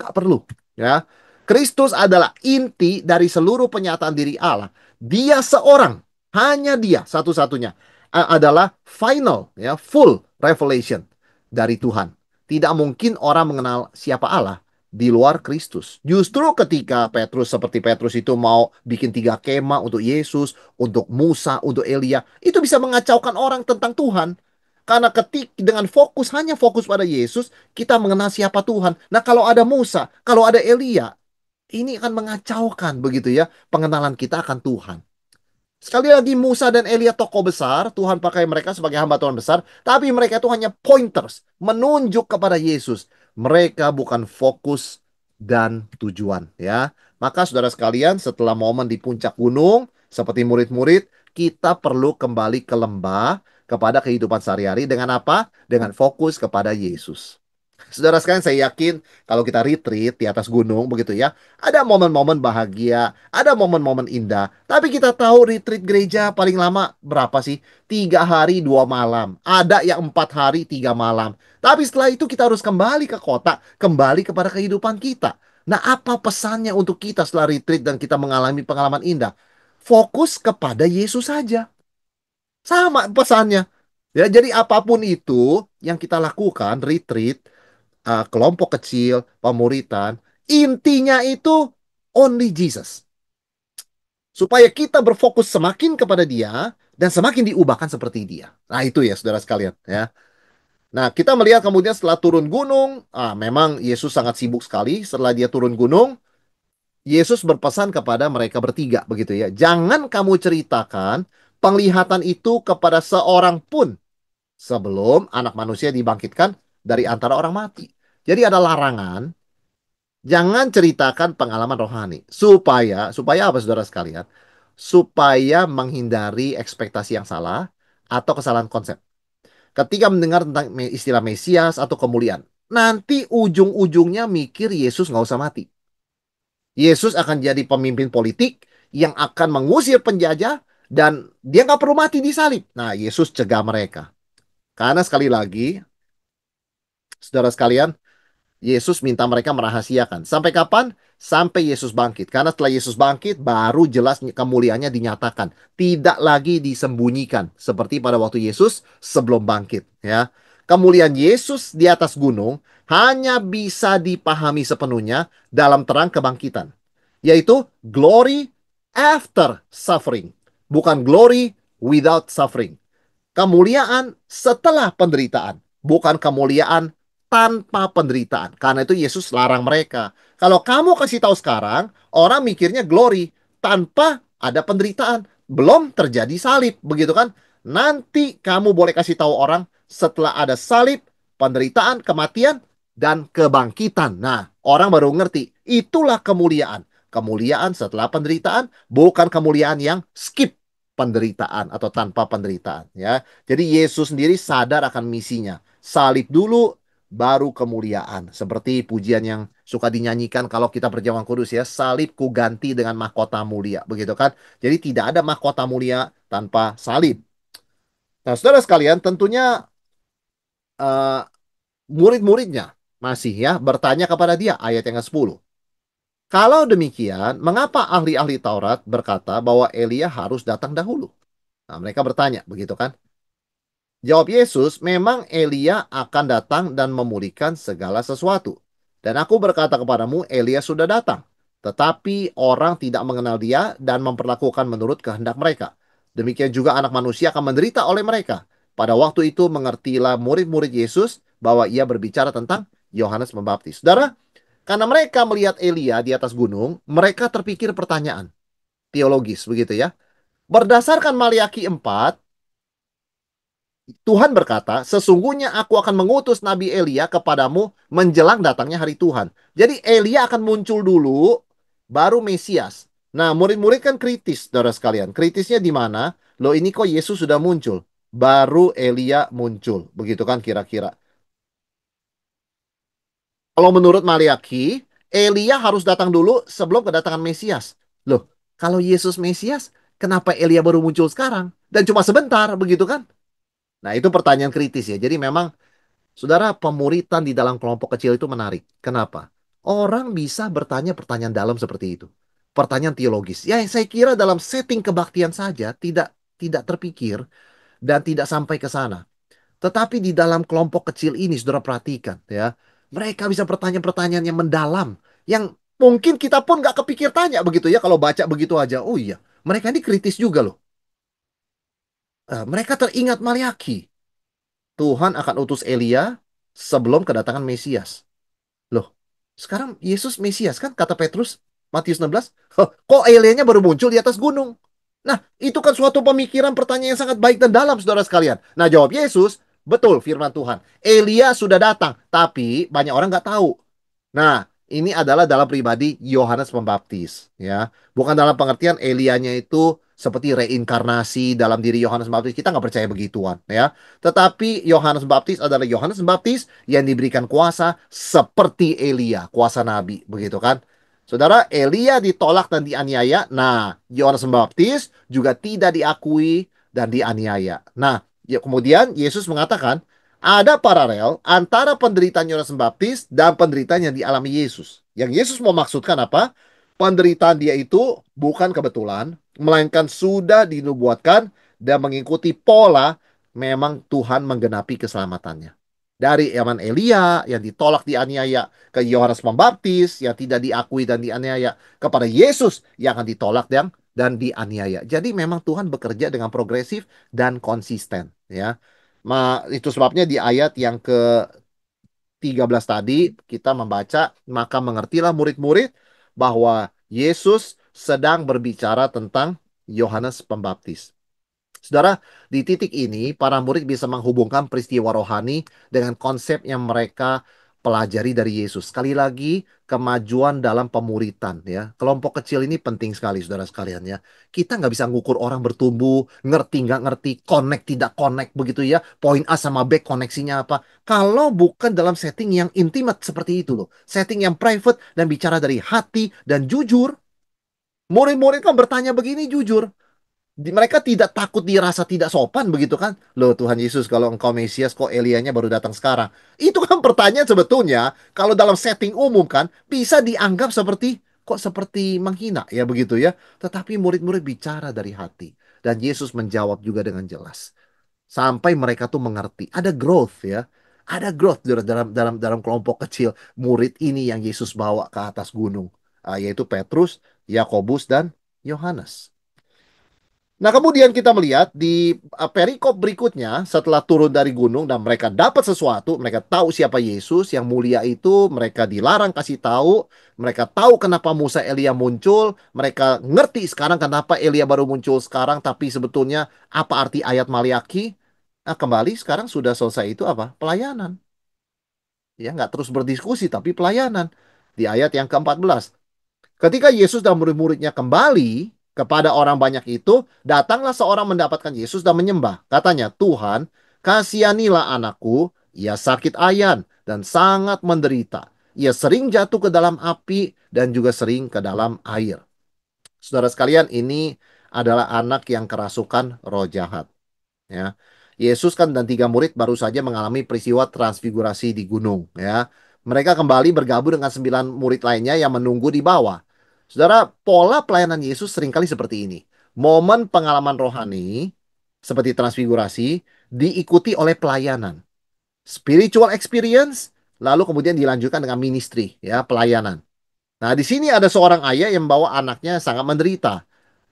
Nggak perlu. Ya, Kristus adalah inti dari seluruh penyataan diri Allah. Dia seorang, hanya dia satu-satunya adalah final, ya, full revelation dari Tuhan. Tidak mungkin orang mengenal siapa Allah di luar Kristus. Justru ketika Petrus seperti Petrus itu mau bikin tiga kemah untuk Yesus, untuk Musa, untuk Elia, itu bisa mengacaukan orang tentang Tuhan. Karena ketik dengan fokus hanya fokus pada Yesus, kita mengenal siapa Tuhan. Nah, kalau ada Musa, kalau ada Elia, ini akan mengacaukan begitu ya pengenalan kita akan Tuhan. Sekali lagi Musa dan Elia tokoh besar, Tuhan pakai mereka sebagai hamba Tuhan besar, tapi mereka itu hanya pointers, menunjuk kepada Yesus. Mereka bukan fokus dan tujuan ya. Maka saudara sekalian, setelah momen di puncak gunung, seperti murid-murid, kita perlu kembali ke lembah kepada kehidupan sehari-hari dengan apa? Dengan fokus kepada Yesus. Saudara sekalian, saya yakin kalau kita retreat di atas gunung begitu ya, ada momen-momen bahagia, ada momen-momen indah. Tapi kita tahu retreat gereja paling lama berapa sih? 3 hari 2 malam. Ada yang 4 hari 3 malam. Tapi setelah itu kita harus kembali ke kota, kembali kepada kehidupan kita. Nah, apa pesannya untuk kita setelah retreat dan kita mengalami pengalaman indah? Fokus kepada Yesus saja. Sama pesannya. Ya, jadi apapun itu yang kita lakukan, retreat, kelompok kecil, pemuritan, intinya itu only Jesus. Supaya kita berfokus semakin kepada dia dan semakin diubahkan seperti dia. Nah, itu ya saudara sekalian ya. Nah, kita melihat kemudian setelah turun gunung, memang Yesus sangat sibuk sekali. Setelah dia turun gunung, Yesus berpesan kepada mereka bertiga begitu ya. Jangan kamu ceritakan penglihatan itu kepada seorang pun sebelum anak manusia dibangkitkan dari antara orang mati. Jadi ada larangan Jangan ceritakan pengalaman rohani. Supaya apa saudara sekalian? Supaya menghindari ekspektasi yang salah atau kesalahan konsep. Ketika mendengar tentang istilah Mesias atau kemuliaan, nanti ujung-ujungnya mikir Yesus nggak usah mati. Yesus akan jadi pemimpin politik yang akan mengusir penjajah dan dia nggak perlu mati di salib. Nah, Yesus cegah mereka. Karena sekali lagi, saudara sekalian, Yesus minta mereka merahasiakan. Sampai kapan? Sampai Yesus bangkit. Karena setelah Yesus bangkit, baru jelas kemuliaannya dinyatakan. Tidak lagi disembunyikan. Seperti pada waktu Yesus sebelum bangkit. Ya. Kemuliaan Yesus di atas gunung hanya bisa dipahami sepenuhnya dalam terang kebangkitan. Yaitu glory after suffering. Bukan glory without suffering. Kemuliaan setelah penderitaan, bukan kemuliaan tanpa penderitaan. Karena itu Yesus larang mereka. Kalau kamu kasih tahu sekarang, orang mikirnya glory tanpa ada penderitaan. Belum terjadi salib, begitu kan? Nanti kamu boleh kasih tahu orang setelah ada salib, penderitaan, kematian, dan kebangkitan. Nah, orang baru ngerti. Itulah kemuliaan. Kemuliaan setelah penderitaan, bukan kemuliaan yang skip penderitaan atau tanpa penderitaan. Ya, jadi Yesus sendiri sadar akan misinya. Salib dulu, baru kemuliaan. Seperti pujian yang suka dinyanyikan kalau kita berjamaah kudus ya. Salib ku ganti dengan mahkota mulia. Begitu kan? Jadi tidak ada mahkota mulia tanpa salib. Nah, saudara sekalian, tentunya eh, murid-muridnya masih ya bertanya kepada dia ayat yang ke-10. Kalau demikian, mengapa ahli-ahli Taurat berkata bahwa Elia harus datang dahulu? Nah, mereka bertanya, begitu kan? Jawab Yesus, memang Elia akan datang dan memulihkan segala sesuatu. Dan aku berkata kepadamu, Elia sudah datang. Tetapi orang tidak mengenal dia dan memperlakukan menurut kehendak mereka. Demikian juga anak manusia akan menderita oleh mereka. Pada waktu itu mengertilah murid-murid Yesus bahwa ia berbicara tentang Yohanes Pembaptis. Saudara, karena mereka melihat Elia di atas gunung, mereka terpikir pertanyaan teologis begitu ya. Berdasarkan Maliaki 4, Tuhan berkata, sesungguhnya aku akan mengutus Nabi Elia kepadamu menjelang datangnya hari Tuhan. Jadi Elia akan muncul dulu, baru Mesias. Nah, murid-murid kan kritis, saudara sekalian. Kritisnya di mana? Loh, ini kok Yesus sudah muncul? Baru Elia muncul. Begitu kan kira-kira. Kalau menurut Maliaki, Elia harus datang dulu sebelum kedatangan Mesias. Loh, kalau Yesus Mesias, kenapa Elia baru muncul sekarang? Dan cuma sebentar, begitu kan? Nah, itu pertanyaan kritis ya. Jadi memang saudara, pemuritan di dalam kelompok kecil itu menarik. Kenapa? Orang bisa bertanya pertanyaan dalam seperti itu. Pertanyaan teologis. Ya, saya kira dalam setting kebaktian saja tidak terpikir dan tidak sampai ke sana. Tetapi di dalam kelompok kecil ini, saudara perhatikan ya. Mereka bisa pertanyaan-pertanyaan yang mendalam. Yang mungkin kita pun nggak kepikir tanya begitu ya. Kalau baca begitu aja. Oh iya, mereka ini kritis juga loh. Mereka teringat Maliaki. Tuhan akan utus Elia sebelum kedatangan Mesias. Loh, sekarang Yesus Mesias kan kata Petrus, Matius 16. Kok Elianya baru muncul di atas gunung? Nah, itu kan suatu pemikiran pertanyaan yang sangat baik dan dalam, saudara sekalian. Nah, jawab Yesus, betul firman Tuhan. Elia sudah datang, tapi banyak orang nggak tahu. Nah, ini adalah dalam pribadi Yohanes Pembaptis, ya. Bukan dalam pengertian Elianya itu seperti reinkarnasi dalam diri Yohanes Pembaptis. Kita nggak percaya begituan, ya. Tetapi Yohanes Pembaptis adalah Yohanes Pembaptis yang diberikan kuasa seperti Elia, kuasa nabi, begitu kan? Saudara, Elia ditolak dan dianiaya. Nah, Yohanes Pembaptis juga tidak diakui dan dianiaya. Nah, ya kemudian Yesus mengatakan, ada paralel antara penderitaan Yohanes Pembaptis dan penderitaan yang dialami Yesus. Yang Yesus mau maksudkan apa? Penderitaan dia itu bukan kebetulan, melainkan sudah dinubuatkan dan mengikuti pola memang Tuhan menggenapi keselamatannya. Dari zaman Elia yang ditolak dianiaya ke Yohanes Pembaptis yang tidak diakui dan dianiaya kepada Yesus yang akan ditolak dan dianiaya. Jadi memang Tuhan bekerja dengan progresif dan konsisten ya. Itu sebabnya di ayat yang ke-13 tadi kita membaca, maka mengertilah murid-murid bahwa Yesus sedang berbicara tentang Yohanes Pembaptis. Saudara, di titik ini para murid bisa menghubungkan peristiwa rohani dengan konsep yang mereka pelajari dari Yesus. Sekali lagi, kemajuan dalam pemuritan ya. Kelompok kecil ini penting sekali, saudara sekalian ya. Kita nggak bisa ngukur orang bertumbuh, ngerti nggak ngerti, connect tidak connect begitu ya. Poin A sama B koneksinya apa. Kalau bukan dalam setting yang intimate seperti itu loh. Setting yang private dan bicara dari hati dan jujur. Murid-murid kan bertanya begini jujur. Mereka tidak takut dirasa tidak sopan begitu kan? Loh Tuhan Yesus, kalau engkau Mesias kok Elianya baru datang sekarang? Itu kan pertanyaan sebetulnya kalau dalam setting umum kan bisa dianggap seperti kok seperti menghina ya begitu ya. Tetapi murid-murid bicara dari hati dan Yesus menjawab juga dengan jelas sampai mereka tuh mengerti. Ada growth ya. Ada growth dalam kelompok kecil murid ini yang Yesus bawa ke atas gunung. Yaitu Petrus, Yakobus dan Yohanes. Nah, kemudian kita melihat di perikop berikutnya, setelah turun dari gunung dan mereka dapat sesuatu, mereka tahu siapa Yesus yang mulia itu, mereka dilarang kasih tahu, mereka tahu kenapa Musa Elia muncul, mereka ngerti sekarang kenapa Elia baru muncul sekarang, tapi sebetulnya apa arti ayat Maliaki? Nah, kembali sekarang sudah selesai itu apa? Pelayanan. Ya, nggak terus berdiskusi, tapi pelayanan. Di ayat yang ke-14. Ketika Yesus dan murid-muridnya kembali kepada orang banyak itu, datanglah seorang mendapatkan Yesus dan menyembah. Katanya, Tuhan, kasihanilah anakku, ia sakit ayan dan sangat menderita. Ia sering jatuh ke dalam api dan juga sering ke dalam air. Saudara sekalian, ini adalah anak yang kerasukan roh jahat. Ya. Yesus kan dan tiga murid baru saja mengalami peristiwa transfigurasi di gunung. Ya. Mereka kembali bergabung dengan 9 murid lainnya yang menunggu di bawah. Saudara, pola pelayanan Yesus seringkali seperti ini. Momen pengalaman rohani, seperti transfigurasi, diikuti oleh pelayanan. Spiritual experience, lalu kemudian dilanjutkan dengan ministry, ya, pelayanan. Nah, di sini ada seorang ayah yang membawa anaknya sangat menderita.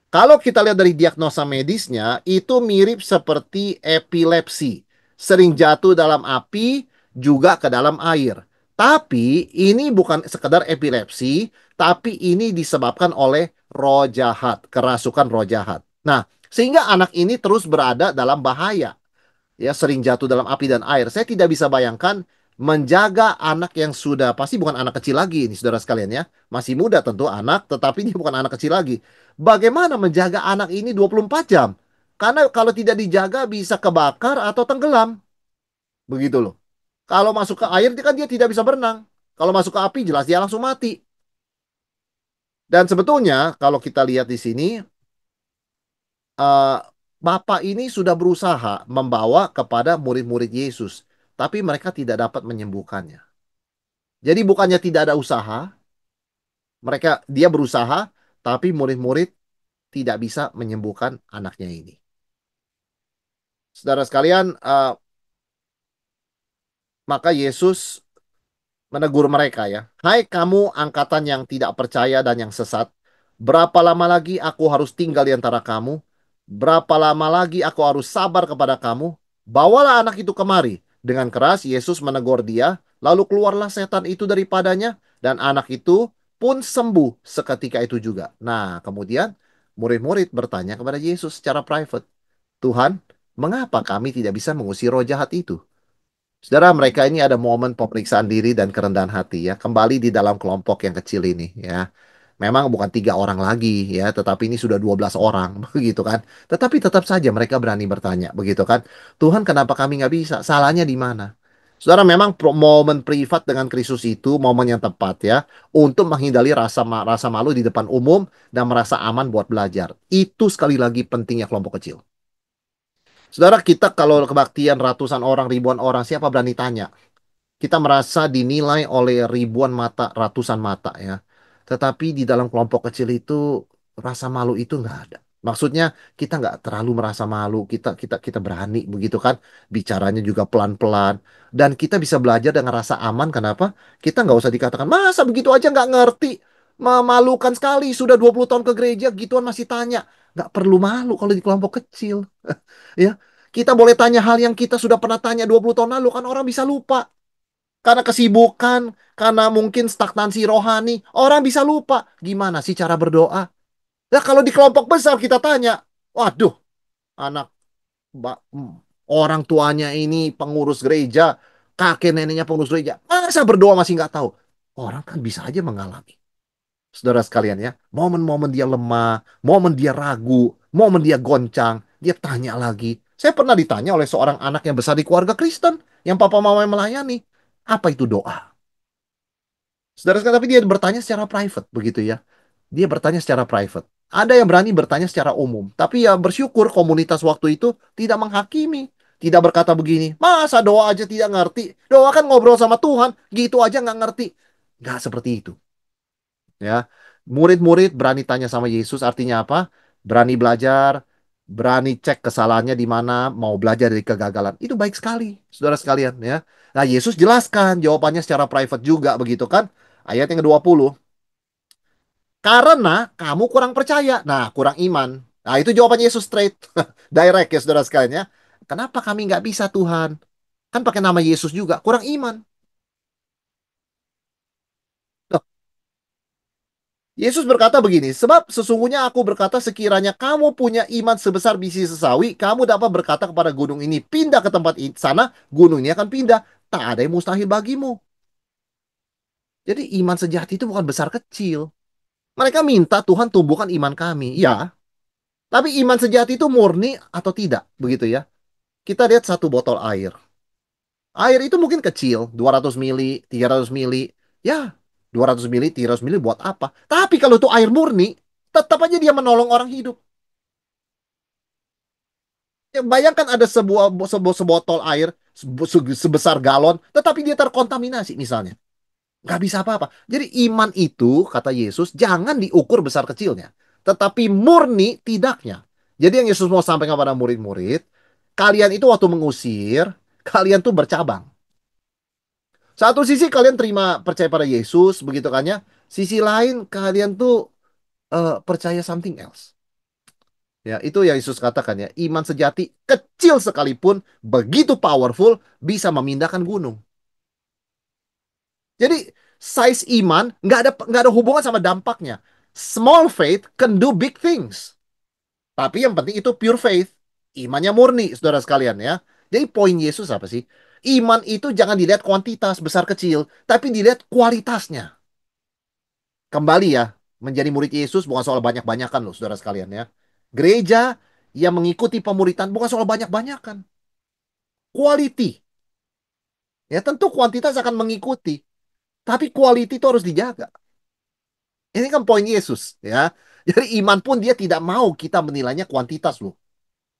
Kalau kita lihat dari diagnosa medisnya, itu mirip seperti epilepsi. Sering jatuh dalam api, juga ke dalam air. Tapi ini bukan sekedar epilepsi, tapi ini disebabkan oleh roh jahat, kerasukan roh jahat. Nah, sehingga anak ini terus berada dalam bahaya, ya sering jatuh dalam api dan air. Saya tidak bisa bayangkan menjaga anak yang sudah pasti bukan anak kecil lagi ini saudara sekalian ya. Masih muda tentu anak, tetapi dia bukan anak kecil lagi. Bagaimana menjaga anak ini 24 jam? Karena kalau tidak dijaga bisa kebakar atau tenggelam. Begitu loh. Kalau masuk ke air kan dia tidak bisa berenang. Kalau masuk ke api jelas dia langsung mati. Dan sebetulnya kalau kita lihat di sini eh, Bapak ini sudah berusaha membawa kepada murid-murid Yesus, tapi mereka tidak dapat menyembuhkannya. Jadi bukannya tidak ada usaha, dia berusaha, tapi murid-murid tidak bisa menyembuhkan anaknya ini. Saudara sekalian, maka Yesus menegur mereka ya. Hai kamu angkatan yang tidak percaya dan yang sesat. Berapa lama lagi aku harus tinggal di antara kamu? Berapa lama lagi aku harus sabar kepada kamu? Bawalah anak itu kemari. Dengan keras Yesus menegur dia. Lalu keluarlah setan itu daripadanya. Dan anak itu pun sembuh seketika itu juga. Nah kemudian murid-murid bertanya kepada Yesus secara private. Tuhan, mengapa kami tidak bisa mengusir roh jahat itu? Saudara, mereka ini ada momen pemeriksaan diri dan kerendahan hati ya. Kembali di dalam kelompok yang kecil ini ya. Memang bukan 3 orang lagi ya, tetapi ini sudah 12 orang begitu kan. Tetapi tetap saja mereka berani bertanya begitu kan. Tuhan kenapa kami nggak bisa? Salahnya di mana? Saudara, memang momen privat dengan Kristus itu momen yang tepat ya untuk menghindari rasa malu di depan umum dan merasa aman buat belajar. Itu sekali lagi pentingnya kelompok kecil. Saudara, kita kalau kebaktian ratusan orang, ribuan orang, siapa berani tanya? Kita merasa dinilai oleh ribuan mata, ratusan mata ya. Tetapi di dalam kelompok kecil itu rasa malu itu nggak ada. Maksudnya kita nggak terlalu merasa malu, kita berani begitu kan, bicaranya juga pelan-pelan dan kita bisa belajar dengan rasa aman. Kenapa? Kita nggak usah dikatakan masa begitu aja nggak ngerti, memalukan sekali. Sudah 20 tahun ke gereja, gituan masih tanya. Nggak perlu malu kalau di kelompok kecil, ya. Kita boleh tanya hal yang kita sudah pernah tanya 20 tahun lalu kan orang bisa lupa. Karena kesibukan, karena mungkin stagnansi rohani, orang bisa lupa gimana sih cara berdoa. Nah, kalau di kelompok besar kita tanya, waduh, anak orang tuanya ini pengurus gereja, kakek neneknya pengurus gereja. Masa berdoa masih nggak tahu? Orang kan bisa aja mengalami. Saudara sekalian ya, momen-momen dia lemah, momen dia ragu, momen dia goncang, dia tanya lagi. Saya pernah ditanya oleh seorang anak yang besar di keluarga Kristen, yang papa mama yang melayani. Apa itu doa? Saudara sekalian, tapi dia bertanya secara private, begitu ya. Dia bertanya secara private. Ada yang berani bertanya secara umum. Tapi ya bersyukur komunitas waktu itu tidak menghakimi. Tidak berkata begini, masa doa aja tidak ngerti? Doa kan ngobrol sama Tuhan, gitu aja nggak ngerti. Nggak seperti itu. Ya, murid-murid berani tanya sama Yesus artinya apa? Berani belajar, berani cek kesalahannya di mana, mau belajar dari kegagalan. Itu baik sekali, saudara sekalian ya. Nah, Yesus jelaskan jawabannya secara private juga begitu kan? Ayat yang ke-20. Karena kamu kurang percaya. Nah, kurang iman. Nah, itu jawaban Yesus straight. Direct ya, saudara sekalian ya. Kenapa kami nggak bisa, Tuhan? Kan pakai nama Yesus juga. Kurang iman. Loh, Yesus berkata begini, sebab sesungguhnya aku berkata sekiranya kamu punya iman sebesar biji sesawi, kamu dapat berkata kepada gunung ini, pindah ke tempat sana, gunung ini akan pindah. Tak ada yang mustahil bagimu. Jadi iman sejati itu bukan besar kecil. Mereka minta Tuhan tumbuhkan iman kami. Ya, tapi iman sejati itu murni atau tidak, begitu ya. Kita lihat satu botol air. Air itu mungkin kecil, 200 mili, 300 mili. Ya, 200 mili, 300 mili buat apa? Tapi kalau itu air murni, tetap aja dia menolong orang hidup. Ya, bayangkan ada sebuah sebotol air sebesar galon, tetapi dia terkontaminasi misalnya. Nggak bisa apa-apa. Jadi iman itu, kata Yesus, jangan diukur besar kecilnya. Tetapi murni tidaknya. Jadi yang Yesus mau sampaikan kepada murid-murid, kalian itu waktu mengusir, kalian tuh bercabang. Satu sisi kalian terima percaya pada Yesus, begitu kan ya. Sisi lain kalian tuh percaya something else. Ya, itu yang Yesus katakan ya. Iman sejati kecil sekalipun begitu powerful bisa memindahkan gunung. Jadi size iman nggak ada hubungan sama dampaknya. Small faith can do big things. Tapi yang penting itu pure faith. Imannya murni, saudara sekalian ya. Jadi poin Yesus apa sih? Iman itu jangan dilihat kuantitas besar kecil, tapi dilihat kualitasnya. Kembali ya, menjadi murid Yesus bukan soal banyak-banyakan loh, saudara sekalian ya. Gereja yang mengikuti pemuritan bukan soal banyak-banyakan. Quality. Ya tentu kuantitas akan mengikuti, tapi quality itu harus dijaga. Ini kan poin Yesus ya. Jadi iman pun dia tidak mau kita menilainya kuantitas loh.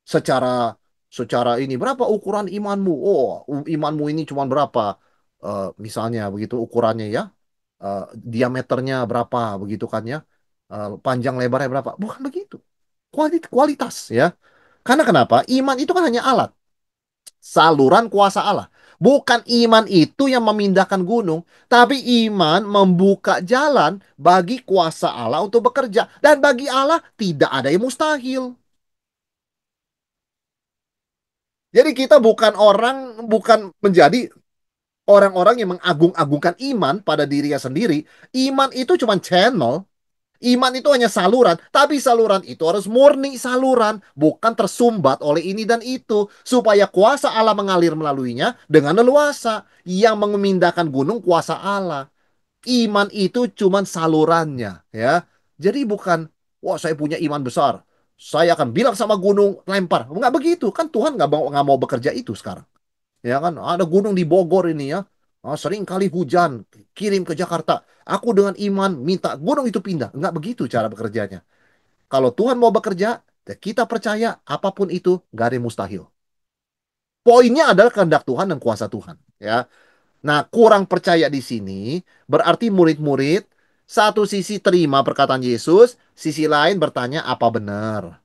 Secara secara ini berapa ukuran imanmu? Oh, imanmu ini cuma berapa? Misalnya begitu ukurannya ya. Diameternya berapa begitu kan ya. Panjang lebarnya berapa? Bukan begitu. Kualitas ya. Karena kenapa? Iman itu kan hanya alat, saluran kuasa Allah. Bukan iman itu yang memindahkan gunung, tapi iman membuka jalan bagi kuasa Allah untuk bekerja. Dan bagi Allah tidak ada yang mustahil. Jadi kita bukan menjadi orang-orang yang mengagung-agungkan iman pada dirinya sendiri. Iman itu cuma channel. Iman itu hanya saluran, tapi saluran itu harus murni saluran, bukan tersumbat oleh ini dan itu, supaya kuasa Allah mengalir melaluinya dengan leluasa, yang memindahkan gunung kuasa Allah. Iman itu cuman salurannya, ya. Jadi bukan, wah saya punya iman besar, saya akan bilang sama gunung lempar, nggak begitu, kan Tuhan nggak mau bekerja itu sekarang. Ya kan, ada gunung di Bogor ini ya. Sering kali hujan, kirim ke Jakarta. Aku dengan iman minta gunung itu pindah. Enggak begitu cara bekerjanya. Kalau Tuhan mau bekerja, ya kita percaya apapun itu nggak ada yang mustahil. Poinnya adalah kehendak Tuhan dan kuasa Tuhan. Ya, nah kurang percaya di sini berarti murid-murid satu sisi terima perkataan Yesus, sisi lain bertanya apa benar?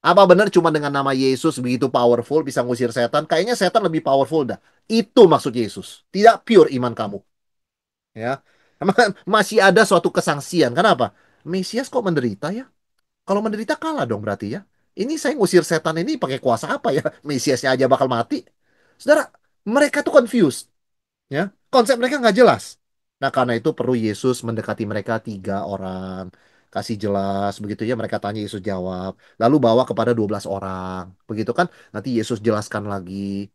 Apa benar cuma dengan nama Yesus begitu powerful bisa ngusir setan? Kayaknya setan lebih powerful dah. Itu maksud Yesus. Tidak pure iman kamu. Ya. Masih ada suatu kesangsian. Kenapa? Mesias kok menderita ya? Kalau menderita kalah dong berarti ya. Ini saya ngusir setan ini pakai kuasa apa ya? Mesiasnya aja bakal mati. Saudara, mereka tuh confused. Ya. Konsep mereka nggak jelas. Nah, karena itu perlu Yesus mendekati mereka 3 orang. Kasih jelas, begitu ya mereka tanya Yesus jawab. Lalu bawa kepada 12 orang. Begitu kan? Nanti Yesus jelaskan lagi.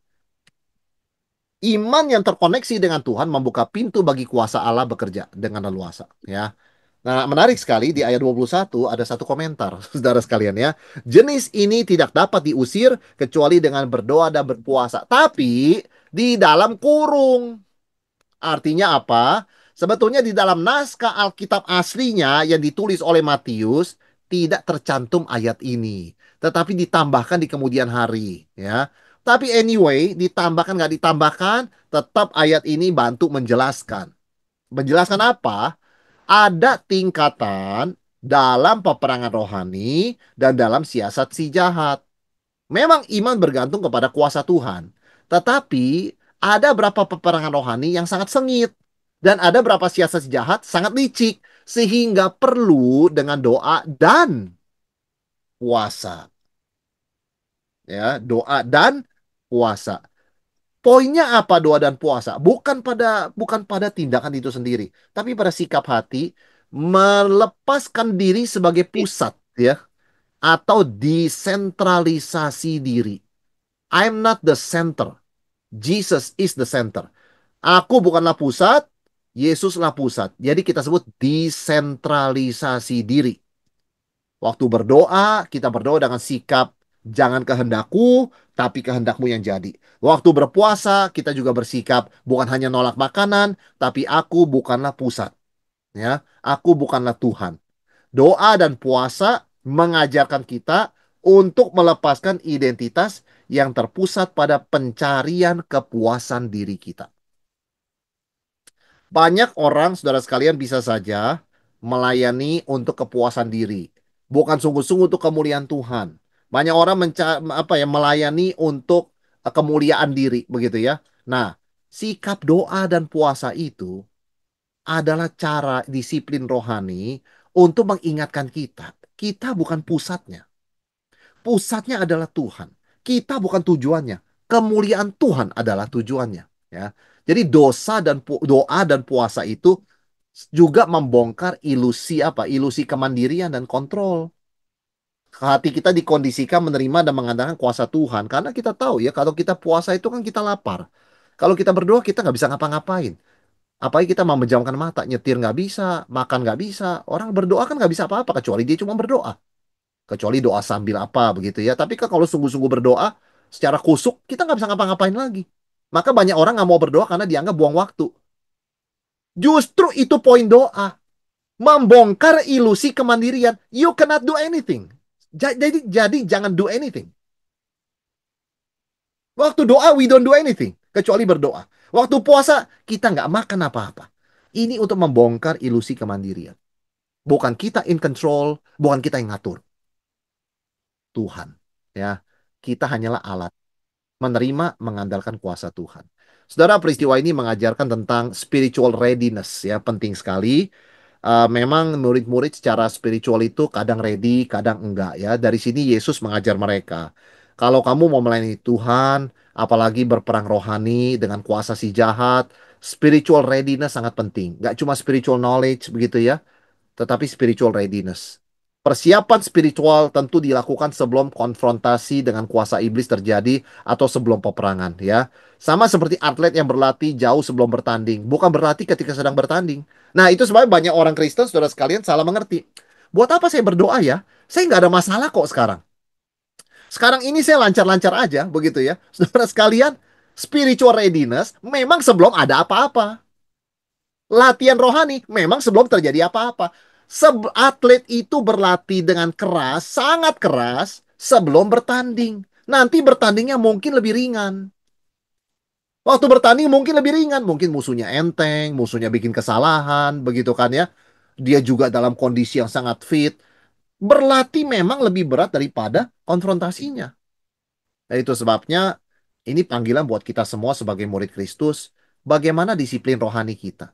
Iman yang terkoneksi dengan Tuhan membuka pintu bagi kuasa Allah bekerja dengan leluasa, ya. Nah, menarik sekali di ayat 21 ada satu komentar, saudara sekalian ya. Jenis ini tidak dapat diusir kecuali dengan berdoa dan berpuasa, tapi di dalam kurung. Artinya apa? Sebetulnya di dalam naskah Alkitab aslinya yang ditulis oleh Matius tidak tercantum ayat ini, tetapi ditambahkan di kemudian hari, ya. Tapi anyway, ditambahkan nggak ditambahkan, tetap ayat ini bantu menjelaskan. Menjelaskan apa? Ada tingkatan dalam peperangan rohani dan dalam siasat si jahat. Memang iman bergantung kepada kuasa Tuhan. Tetapi ada berapa peperangan rohani yang sangat sengit. Dan ada berapa siasat jahat sangat licik. Sehingga perlu dengan doa dan puasa. Ya, doa dan puasa. Poinnya apa doa dan puasa? Bukan pada tindakan itu sendiri, tapi pada sikap hati melepaskan diri sebagai pusat, ya, atau desentralisasi diri. I'm not the center. Jesus is the center. Aku bukanlah pusat, Yesuslah pusat. Jadi kita sebut desentralisasi diri. Waktu berdoa, kita berdoa dengan sikap jangan kehendakku, tapi kehendakmu yang jadi. Waktu berpuasa, kita juga bersikap bukan hanya nolak makanan, tapi aku bukanlah pusat. Ya, aku bukanlah Tuhan. Doa dan puasa mengajarkan kita untuk melepaskan identitas yang terpusat pada pencarian kepuasan diri kita. Banyak orang, saudara sekalian, bisa saja melayani untuk kepuasan diri, bukan sungguh-sungguh untuk kemuliaan Tuhan. Banyak orang melayani untuk kemuliaan diri, begitu ya. Nah, sikap doa dan puasa itu adalah cara disiplin rohani untuk mengingatkan kita, kita bukan pusatnya. Pusatnya adalah Tuhan. Kita bukan tujuannya. Kemuliaan Tuhan adalah tujuannya. Ya. Jadi doa dan puasa itu juga membongkar ilusi apa? Ilusi kemandirian dan kontrol. Hati kita dikondisikan menerima dan mengandalkan kuasa Tuhan. Karena kita tahu ya, kalau kita puasa itu kan kita lapar. Kalau kita berdoa kita nggak bisa ngapa-ngapain. Apalagi kita mau menjamkan mata, nyetir nggak bisa, makan nggak bisa. Orang berdoa kan nggak bisa apa-apa kecuali dia cuma berdoa. Kecuali doa sambil apa begitu ya. Tapi kan kalau sungguh-sungguh berdoa secara kusuk, kita nggak bisa ngapa-ngapain lagi. Maka banyak orang nggak mau berdoa karena dianggap buang waktu. Justru itu poin doa. Membongkar ilusi kemandirian. You cannot do anything. Jadi jangan do anything. Waktu doa, we don't do anything. Kecuali berdoa. Waktu puasa, kita nggak makan apa-apa. Ini untuk membongkar ilusi kemandirian. Bukan kita in control, bukan kita yang ngatur. Tuhan. Ya, kita hanyalah alat. Menerima, mengandalkan kuasa Tuhan. Saudara, peristiwa ini mengajarkan tentang spiritual readiness, ya, penting sekali. Memang murid-murid secara spiritual itu kadang ready, kadang enggak, ya. Dari sini Yesus mengajar mereka. Kalau kamu mau melayani Tuhan, apalagi berperang rohani dengan kuasa si jahat, spiritual readiness sangat penting. Nggak cuma spiritual knowledge, begitu ya, tetapi spiritual readiness. Persiapan spiritual tentu dilakukan sebelum konfrontasi dengan kuasa iblis terjadi atau sebelum peperangan, ya. Sama seperti atlet yang berlatih jauh sebelum bertanding, bukan berlatih ketika sedang bertanding. Nah, itu sebabnya banyak orang Kristen, saudara sekalian, salah mengerti. Buat apa saya berdoa ya? Saya nggak ada masalah kok sekarang. Sekarang ini saya lancar-lancar aja, begitu ya. Saudara sekalian, spiritual readiness memang sebelum ada apa-apa. Latihan rohani memang sebelum terjadi apa-apa. Atlet itu berlatih dengan keras, sangat keras sebelum bertanding. Nanti bertandingnya mungkin lebih ringan. Waktu bertanding mungkin lebih ringan, mungkin musuhnya enteng, musuhnya bikin kesalahan, begitu kan ya. Dia juga dalam kondisi yang sangat fit. Berlatih memang lebih berat daripada konfrontasinya. Dan itu sebabnya ini panggilan buat kita semua sebagai murid Kristus. Bagaimana disiplin rohani kita?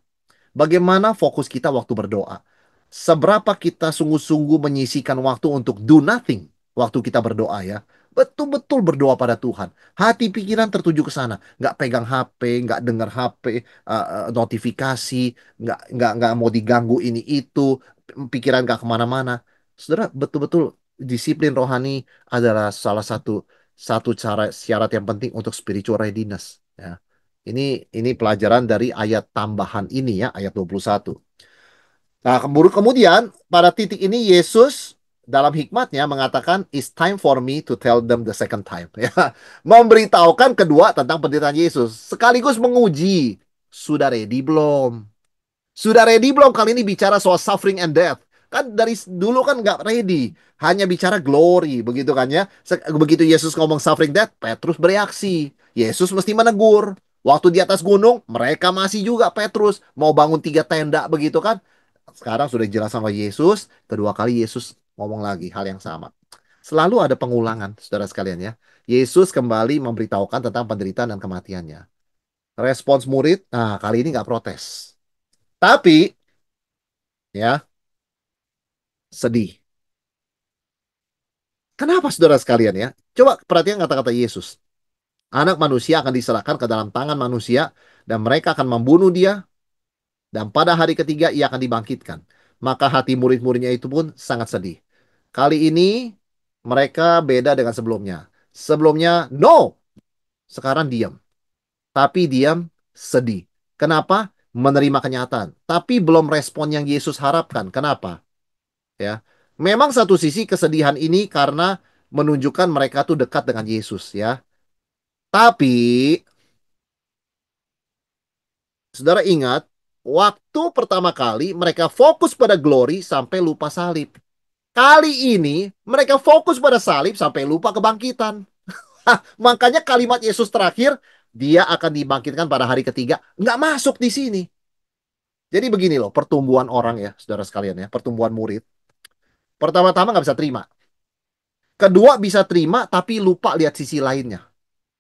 Bagaimana fokus kita waktu berdoa? Seberapa kita sungguh-sungguh menyisihkan waktu untuk do nothing waktu kita berdoa ya? Betul-betul berdoa pada Tuhan. Hati pikiran tertuju ke sana. Nggak pegang HP, nggak dengar HP, notifikasi, nggak mau diganggu ini itu, pikiran nggak kemana-mana. Saudara, betul-betul disiplin rohani adalah salah satu cara syarat yang penting untuk spiritual readiness. Ya. Ini pelajaran dari ayat tambahan ini ya, ayat 21. Nah, kemudian pada titik ini Yesus dalam hikmatnya mengatakan, "It's time for me to tell them the second time." Ya, memberitahukan kedua tentang penderitaan Yesus, sekaligus menguji, sudah ready belum? Sudah ready belum kali ini bicara soal suffering and death? Kan dari dulu kan nggak ready, hanya bicara glory, begitu kan ya? Begitu Yesus ngomong suffering death, Petrus bereaksi. Yesus mesti menegur. Waktu di atas gunung, mereka masih juga Petrus mau bangun 3 tenda begitu kan? Sekarang sudah jelas sama Yesus, kedua kali Yesus ngomong lagi hal yang sama. Selalu ada pengulangan, saudara sekalian ya. Yesus kembali memberitahukan tentang penderitaan dan kematiannya. Respons murid, nah kali ini nggak protes. Tapi, ya, sedih. Kenapa saudara sekalian ya? Coba perhatikan kata-kata Yesus. Anak manusia akan diserahkan ke dalam tangan manusia dan mereka akan membunuh dia dan pada hari ketiga ia akan dibangkitkan. Maka hati murid-muridnya itu pun sangat sedih. Kali ini mereka beda dengan sebelumnya. Sebelumnya no, sekarang diam. Tapi diam sedih. Kenapa? Menerima kenyataan. Tapi belum respon yang Yesus harapkan. Kenapa? Ya. Memang satu sisi kesedihan ini karena menunjukkan mereka tuh dekat dengan Yesus ya. Tapi saudara ingat waktu pertama kali mereka fokus pada glory sampai lupa salib. Kali ini mereka fokus pada salib sampai lupa kebangkitan. Makanya kalimat Yesus terakhir, dia akan dibangkitkan pada hari ketiga, nggak masuk di sini. Jadi begini loh, pertumbuhan orang ya, saudara sekalian ya, pertumbuhan murid. Pertama-tama nggak bisa terima. Kedua bisa terima tapi lupa lihat sisi lainnya.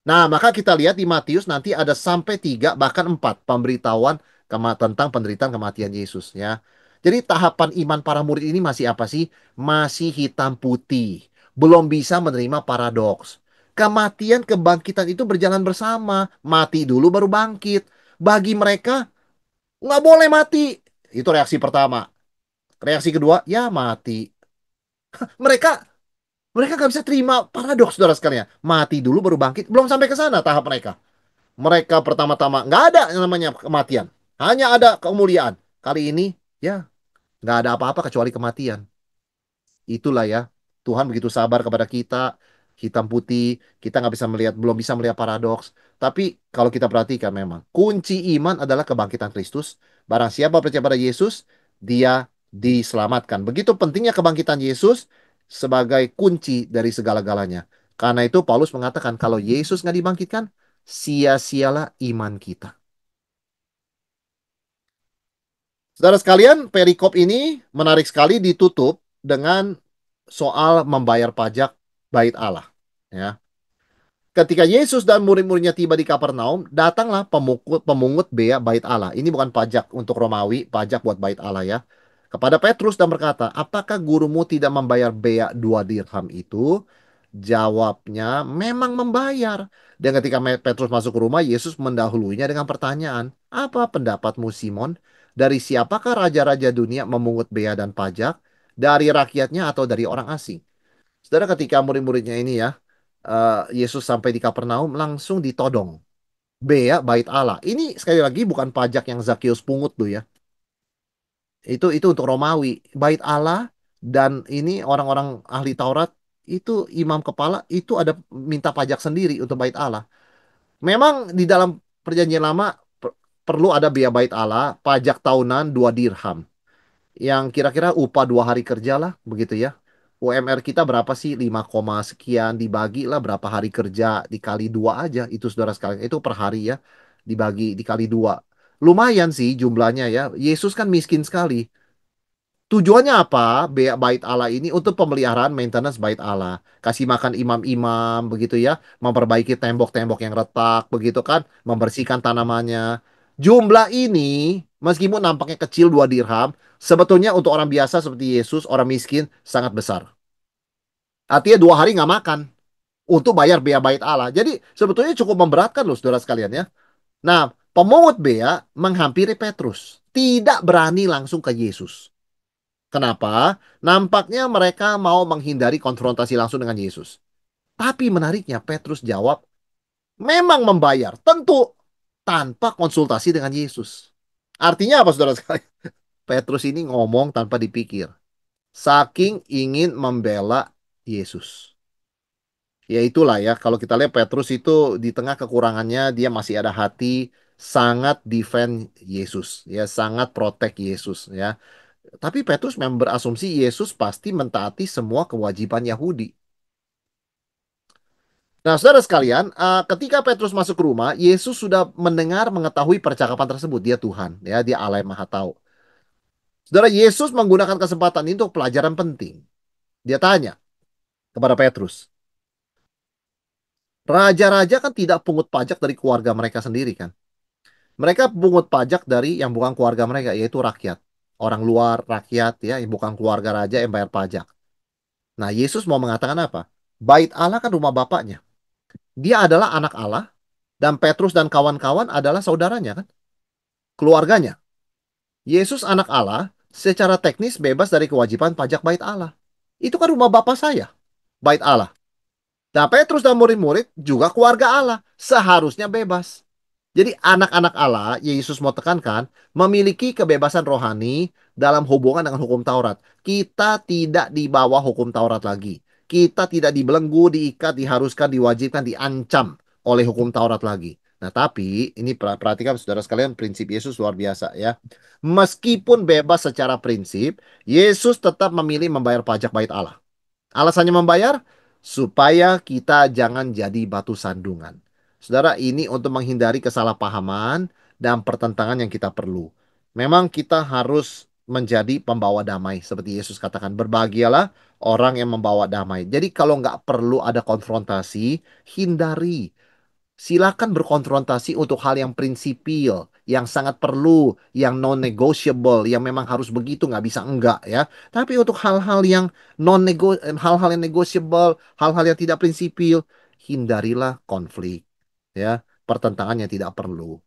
Nah, maka kita lihat di Matius nanti ada sampai 3 bahkan 4 pemberitahuan tentang penderitaan kematian Yesus ya. Jadi tahapan iman para murid ini masih apa sih? Masih hitam putih. Belum bisa menerima paradoks. Kematian kebangkitan itu berjalan bersama. Mati dulu baru bangkit. Bagi mereka nggak boleh mati. Itu reaksi pertama. Reaksi kedua, ya mati. Mereka mereka nggak bisa terima paradoks, saudara sekalian. Mati dulu baru bangkit. Belum sampai ke sana tahap mereka. Mereka pertama-tama nggak ada yang namanya kematian. Hanya ada kemuliaan. Kali ini, ya, nggak ada apa-apa kecuali kematian. Itulah ya, Tuhan begitu sabar kepada kita, hitam putih, kita nggak bisa melihat, belum bisa melihat paradoks. Tapi kalau kita perhatikan memang, kunci iman adalah kebangkitan Kristus. Barang siapa percaya pada Yesus, dia diselamatkan. Begitu pentingnya kebangkitan Yesus sebagai kunci dari segala-galanya. Karena itu Paulus mengatakan, kalau Yesus nggak dibangkitkan, sia-sialah iman kita. Saudara sekalian, perikop ini menarik sekali ditutup dengan soal membayar pajak bait Allah. Ya. Ketika Yesus dan murid-muridnya tiba di Kapernaum, datanglah pemungut bea bait Allah. Ini bukan pajak untuk Romawi, pajak buat bait Allah ya. Kepada Petrus dan berkata, apakah gurumu tidak membayar bea 2 dirham itu? Jawabnya, memang membayar. Dan ketika Petrus masuk ke rumah, Yesus mendahulunya dengan pertanyaan, apa pendapatmu Simon? Dari siapakah raja-raja dunia memungut bea dan pajak? Dari rakyatnya atau dari orang asing? Saudara, ketika murid-muridnya ini ya, Yesus sampai di Kapernaum langsung ditodong. Bea bait Allah. Ini sekali lagi bukan pajak yang Zakius pungut tuh ya. Itu untuk Romawi. Bait Allah dan ini orang-orang ahli Taurat itu imam kepala itu ada minta pajak sendiri untuk bait Allah. Memang di dalam perjanjian lama perlu ada bea bait Allah, pajak tahunan 2 dirham. Yang kira-kira upah 2 hari kerja lah, begitu ya. UMR kita berapa sih? 5, sekian dibagi lah berapa hari kerja dikali 2 aja. Itu saudara sekalian. Itu per hari ya. Dibagi dikali 2. Lumayan sih jumlahnya ya. Yesus kan miskin sekali. Tujuannya apa? Bait Allah ini untuk pemeliharaan maintenance bait Allah. Kasih makan imam-imam begitu ya. Memperbaiki tembok-tembok yang retak begitu kan. Membersihkan tanamannya. Jumlah ini meskipun nampaknya kecil 2 dirham. Sebetulnya untuk orang biasa seperti Yesus, orang miskin sangat besar. Artinya 2 hari nggak makan untuk bayar bea bait Allah. Jadi sebetulnya cukup memberatkan loh saudara sekalian ya. Nah, pemungut bea menghampiri Petrus. Tidak berani langsung ke Yesus. Kenapa? Nampaknya mereka mau menghindari konfrontasi langsung dengan Yesus. Tapi menariknya Petrus jawab, memang membayar. Tentu. tanpa konsultasi dengan Yesus. Artinya apa, saudara sekalian? Petrus ini ngomong tanpa dipikir. Saking ingin membela Yesus. Ya itulah ya, kalau kita lihat Petrus itu di tengah kekurangannya, dia masih ada hati sangat defend Yesus, ya sangat protect Yesus, ya. Tapi Petrus memang berasumsi Yesus pasti mentaati semua kewajiban Yahudi. Nah, saudara sekalian, ketika Petrus masuk ke rumah, Yesus sudah mendengar, mengetahui percakapan tersebut. Dia Tuhan, ya, dia Allah yang Maha Tahu. Saudara, Yesus menggunakan kesempatan ini untuk pelajaran penting. Dia tanya kepada Petrus, raja-raja kan tidak pungut pajak dari keluarga mereka sendiri kan? Mereka pungut pajak dari yang bukan keluarga mereka, yaitu rakyat. Orang luar, rakyat, ya, yang bukan keluarga raja yang bayar pajak. Nah, Yesus mau mengatakan apa? Bait Allah kan rumah bapaknya. Dia adalah anak Allah, dan Petrus dan kawan-kawan adalah saudaranya kan? Keluarganya. Yesus anak Allah, secara teknis bebas dari kewajiban pajak bait Allah. Itu kan rumah bapak saya, bait Allah. Nah, Petrus dan murid-murid juga keluarga Allah, seharusnya bebas. Jadi anak-anak Allah, Yesus mau tekankan, memiliki kebebasan rohani dalam hubungan dengan hukum Taurat. Kita tidak di bawah hukum Taurat lagi. Kita tidak dibelenggu, diikat, diharuskan, diwajibkan, diancam oleh hukum Taurat lagi. Nah, tapi ini perhatikan saudara sekalian, prinsip Yesus luar biasa ya. Meskipun bebas secara prinsip, Yesus tetap memilih membayar pajak bait Allah. Alasannya membayar supaya kita jangan jadi batu sandungan. Saudara, ini untuk menghindari kesalahpahaman dan pertentangan yang kita perlu. Memang kita harus menjadi pembawa damai. Seperti Yesus katakan, berbahagialah orang yang membawa damai. Jadi kalau nggak perlu ada konfrontasi, hindari. Silakan berkonfrontasi untuk hal yang prinsipil, yang sangat perlu, yang non-negotiable, yang memang harus begitu, nggak bisa enggak ya. Tapi untuk hal-hal yang hal-hal yang negotiable, hal-hal yang tidak prinsipil, hindarilah konflik, ya, pertentangan yang tidak perlu.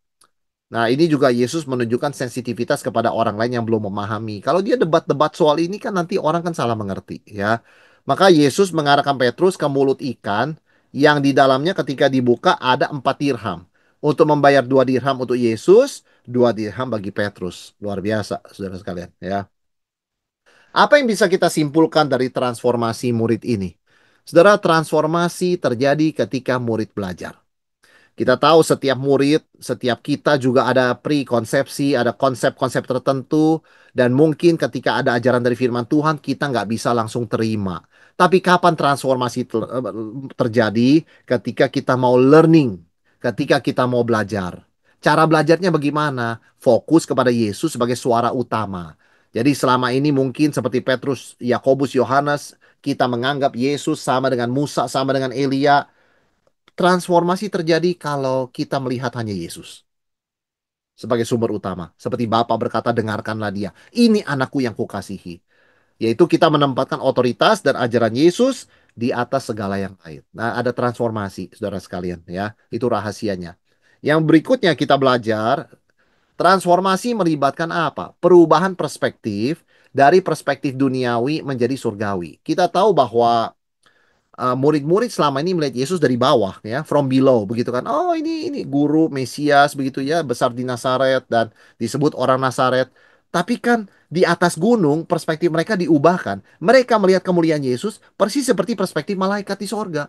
Nah, ini juga Yesus menunjukkan sensitivitas kepada orang lain yang belum memahami. Kalau dia debat-debat soal ini kan nanti orang kan salah mengerti, ya. Maka Yesus mengarahkan Petrus ke mulut ikan yang di dalamnya ketika dibuka ada 4 dirham. Untuk membayar 2 dirham untuk Yesus, 2 dirham bagi Petrus. Luar biasa, saudara sekalian, ya. Apa yang bisa kita simpulkan dari transformasi murid ini? Saudara, transformasi terjadi ketika murid belajar. Kita tahu setiap murid, setiap kita juga ada prekonsepsi, ada konsep-konsep tertentu, dan mungkin ketika ada ajaran dari firman Tuhan, kita nggak bisa langsung terima. Tapi kapan transformasi terjadi? Ketika kita mau learning, ketika kita mau belajar. Cara belajarnya bagaimana? Fokus kepada Yesus sebagai suara utama. Jadi selama ini mungkin seperti Petrus, Yakobus, Yohanes, kita menganggap Yesus sama dengan Musa, sama dengan Elia. Transformasi terjadi kalau kita melihat hanya Yesus sebagai sumber utama. Seperti Bapa berkata, dengarkanlah dia. Ini anakku yang kukasihi. Yaitu kita menempatkan otoritas dan ajaran Yesus di atas segala yang lain. Nah, ada transformasi, saudara sekalian, ya. Itu rahasianya. Yang berikutnya kita belajar, transformasi melibatkan apa? Perubahan perspektif dari perspektif duniawi menjadi surgawi. Kita tahu bahwa murid-murid selama ini melihat Yesus dari bawah ya, from below begitu kan. Oh, ini guru Mesias begitu ya, besar di Nazaret dan disebut orang Nazaret. Tapi kan di atas gunung perspektif mereka diubahkan. Mereka melihat kemuliaan Yesus persis seperti perspektif malaikat di sorga.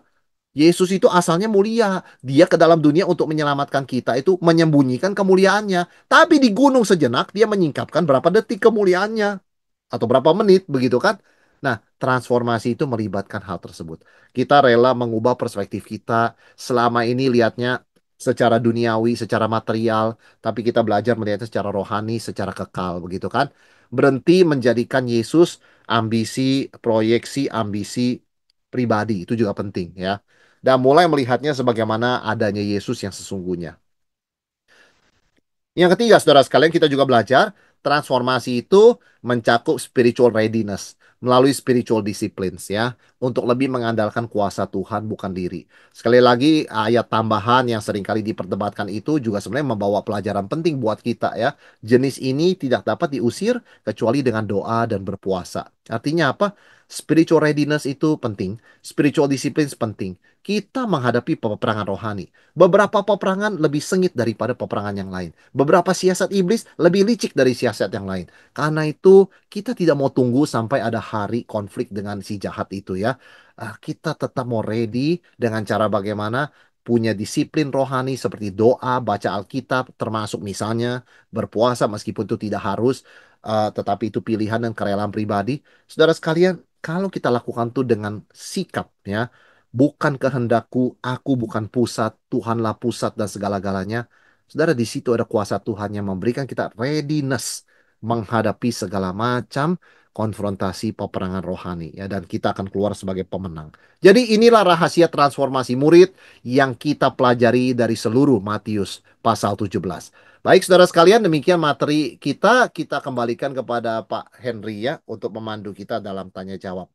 Yesus itu asalnya mulia. Dia ke dalam dunia untuk menyelamatkan kita itu menyembunyikan kemuliaannya. Tapi di gunung sejenak dia menyingkapkan berapa detik kemuliaannya atau berapa menit begitu kan. Nah, transformasi itu melibatkan hal tersebut. Kita rela mengubah perspektif kita selama ini lihatnya secara duniawi, secara material, tapi kita belajar melihatnya secara rohani, secara kekal begitu kan. Berhenti menjadikan Yesus ambisi, proyeksi, ambisi pribadi itu juga penting ya. Dan mulai melihatnya sebagaimana adanya Yesus yang sesungguhnya. Yang ketiga, saudara sekalian, kita juga belajar transformasi itu mencakup spiritual readiness melalui spiritual disciplines ya, untuk lebih mengandalkan kuasa Tuhan bukan diri. Sekali lagi, ayat tambahan yang seringkali diperdebatkan itu juga sebenarnya membawa pelajaran penting buat kita ya. Jenis ini tidak dapat diusir kecuali dengan doa dan berpuasa. Artinya apa? Spiritual readiness itu penting, spiritual discipline penting. Kita menghadapi peperangan rohani. Beberapa peperangan lebih sengit daripada peperangan yang lain. Beberapa siasat iblis lebih licik dari siasat yang lain. Karena itu, kita tidak mau tunggu sampai ada hari konflik dengan si jahat itu ya. Kita tetap mau ready dengan cara bagaimana punya disiplin rohani seperti doa, baca Alkitab, termasuk misalnya berpuasa meskipun itu tidak harus, tetapi itu pilihan dan kerelaan pribadi. Saudara sekalian, kalau kita lakukan itu dengan sikap ya, bukan kehendakku, aku bukan pusat, Tuhanlah pusat dan segala-galanya. Saudara, di situ ada kuasa Tuhan yang memberikan kita readiness menghadapi segala macam konfrontasi peperangan rohani ya, dan kita akan keluar sebagai pemenang. Jadi inilah rahasia transformasi murid yang kita pelajari dari seluruh Matius pasal 17. Baik saudara sekalian, demikian materi kita. Kita kembalikan kepada Pak Henry ya untuk memandu kita dalam tanya jawab.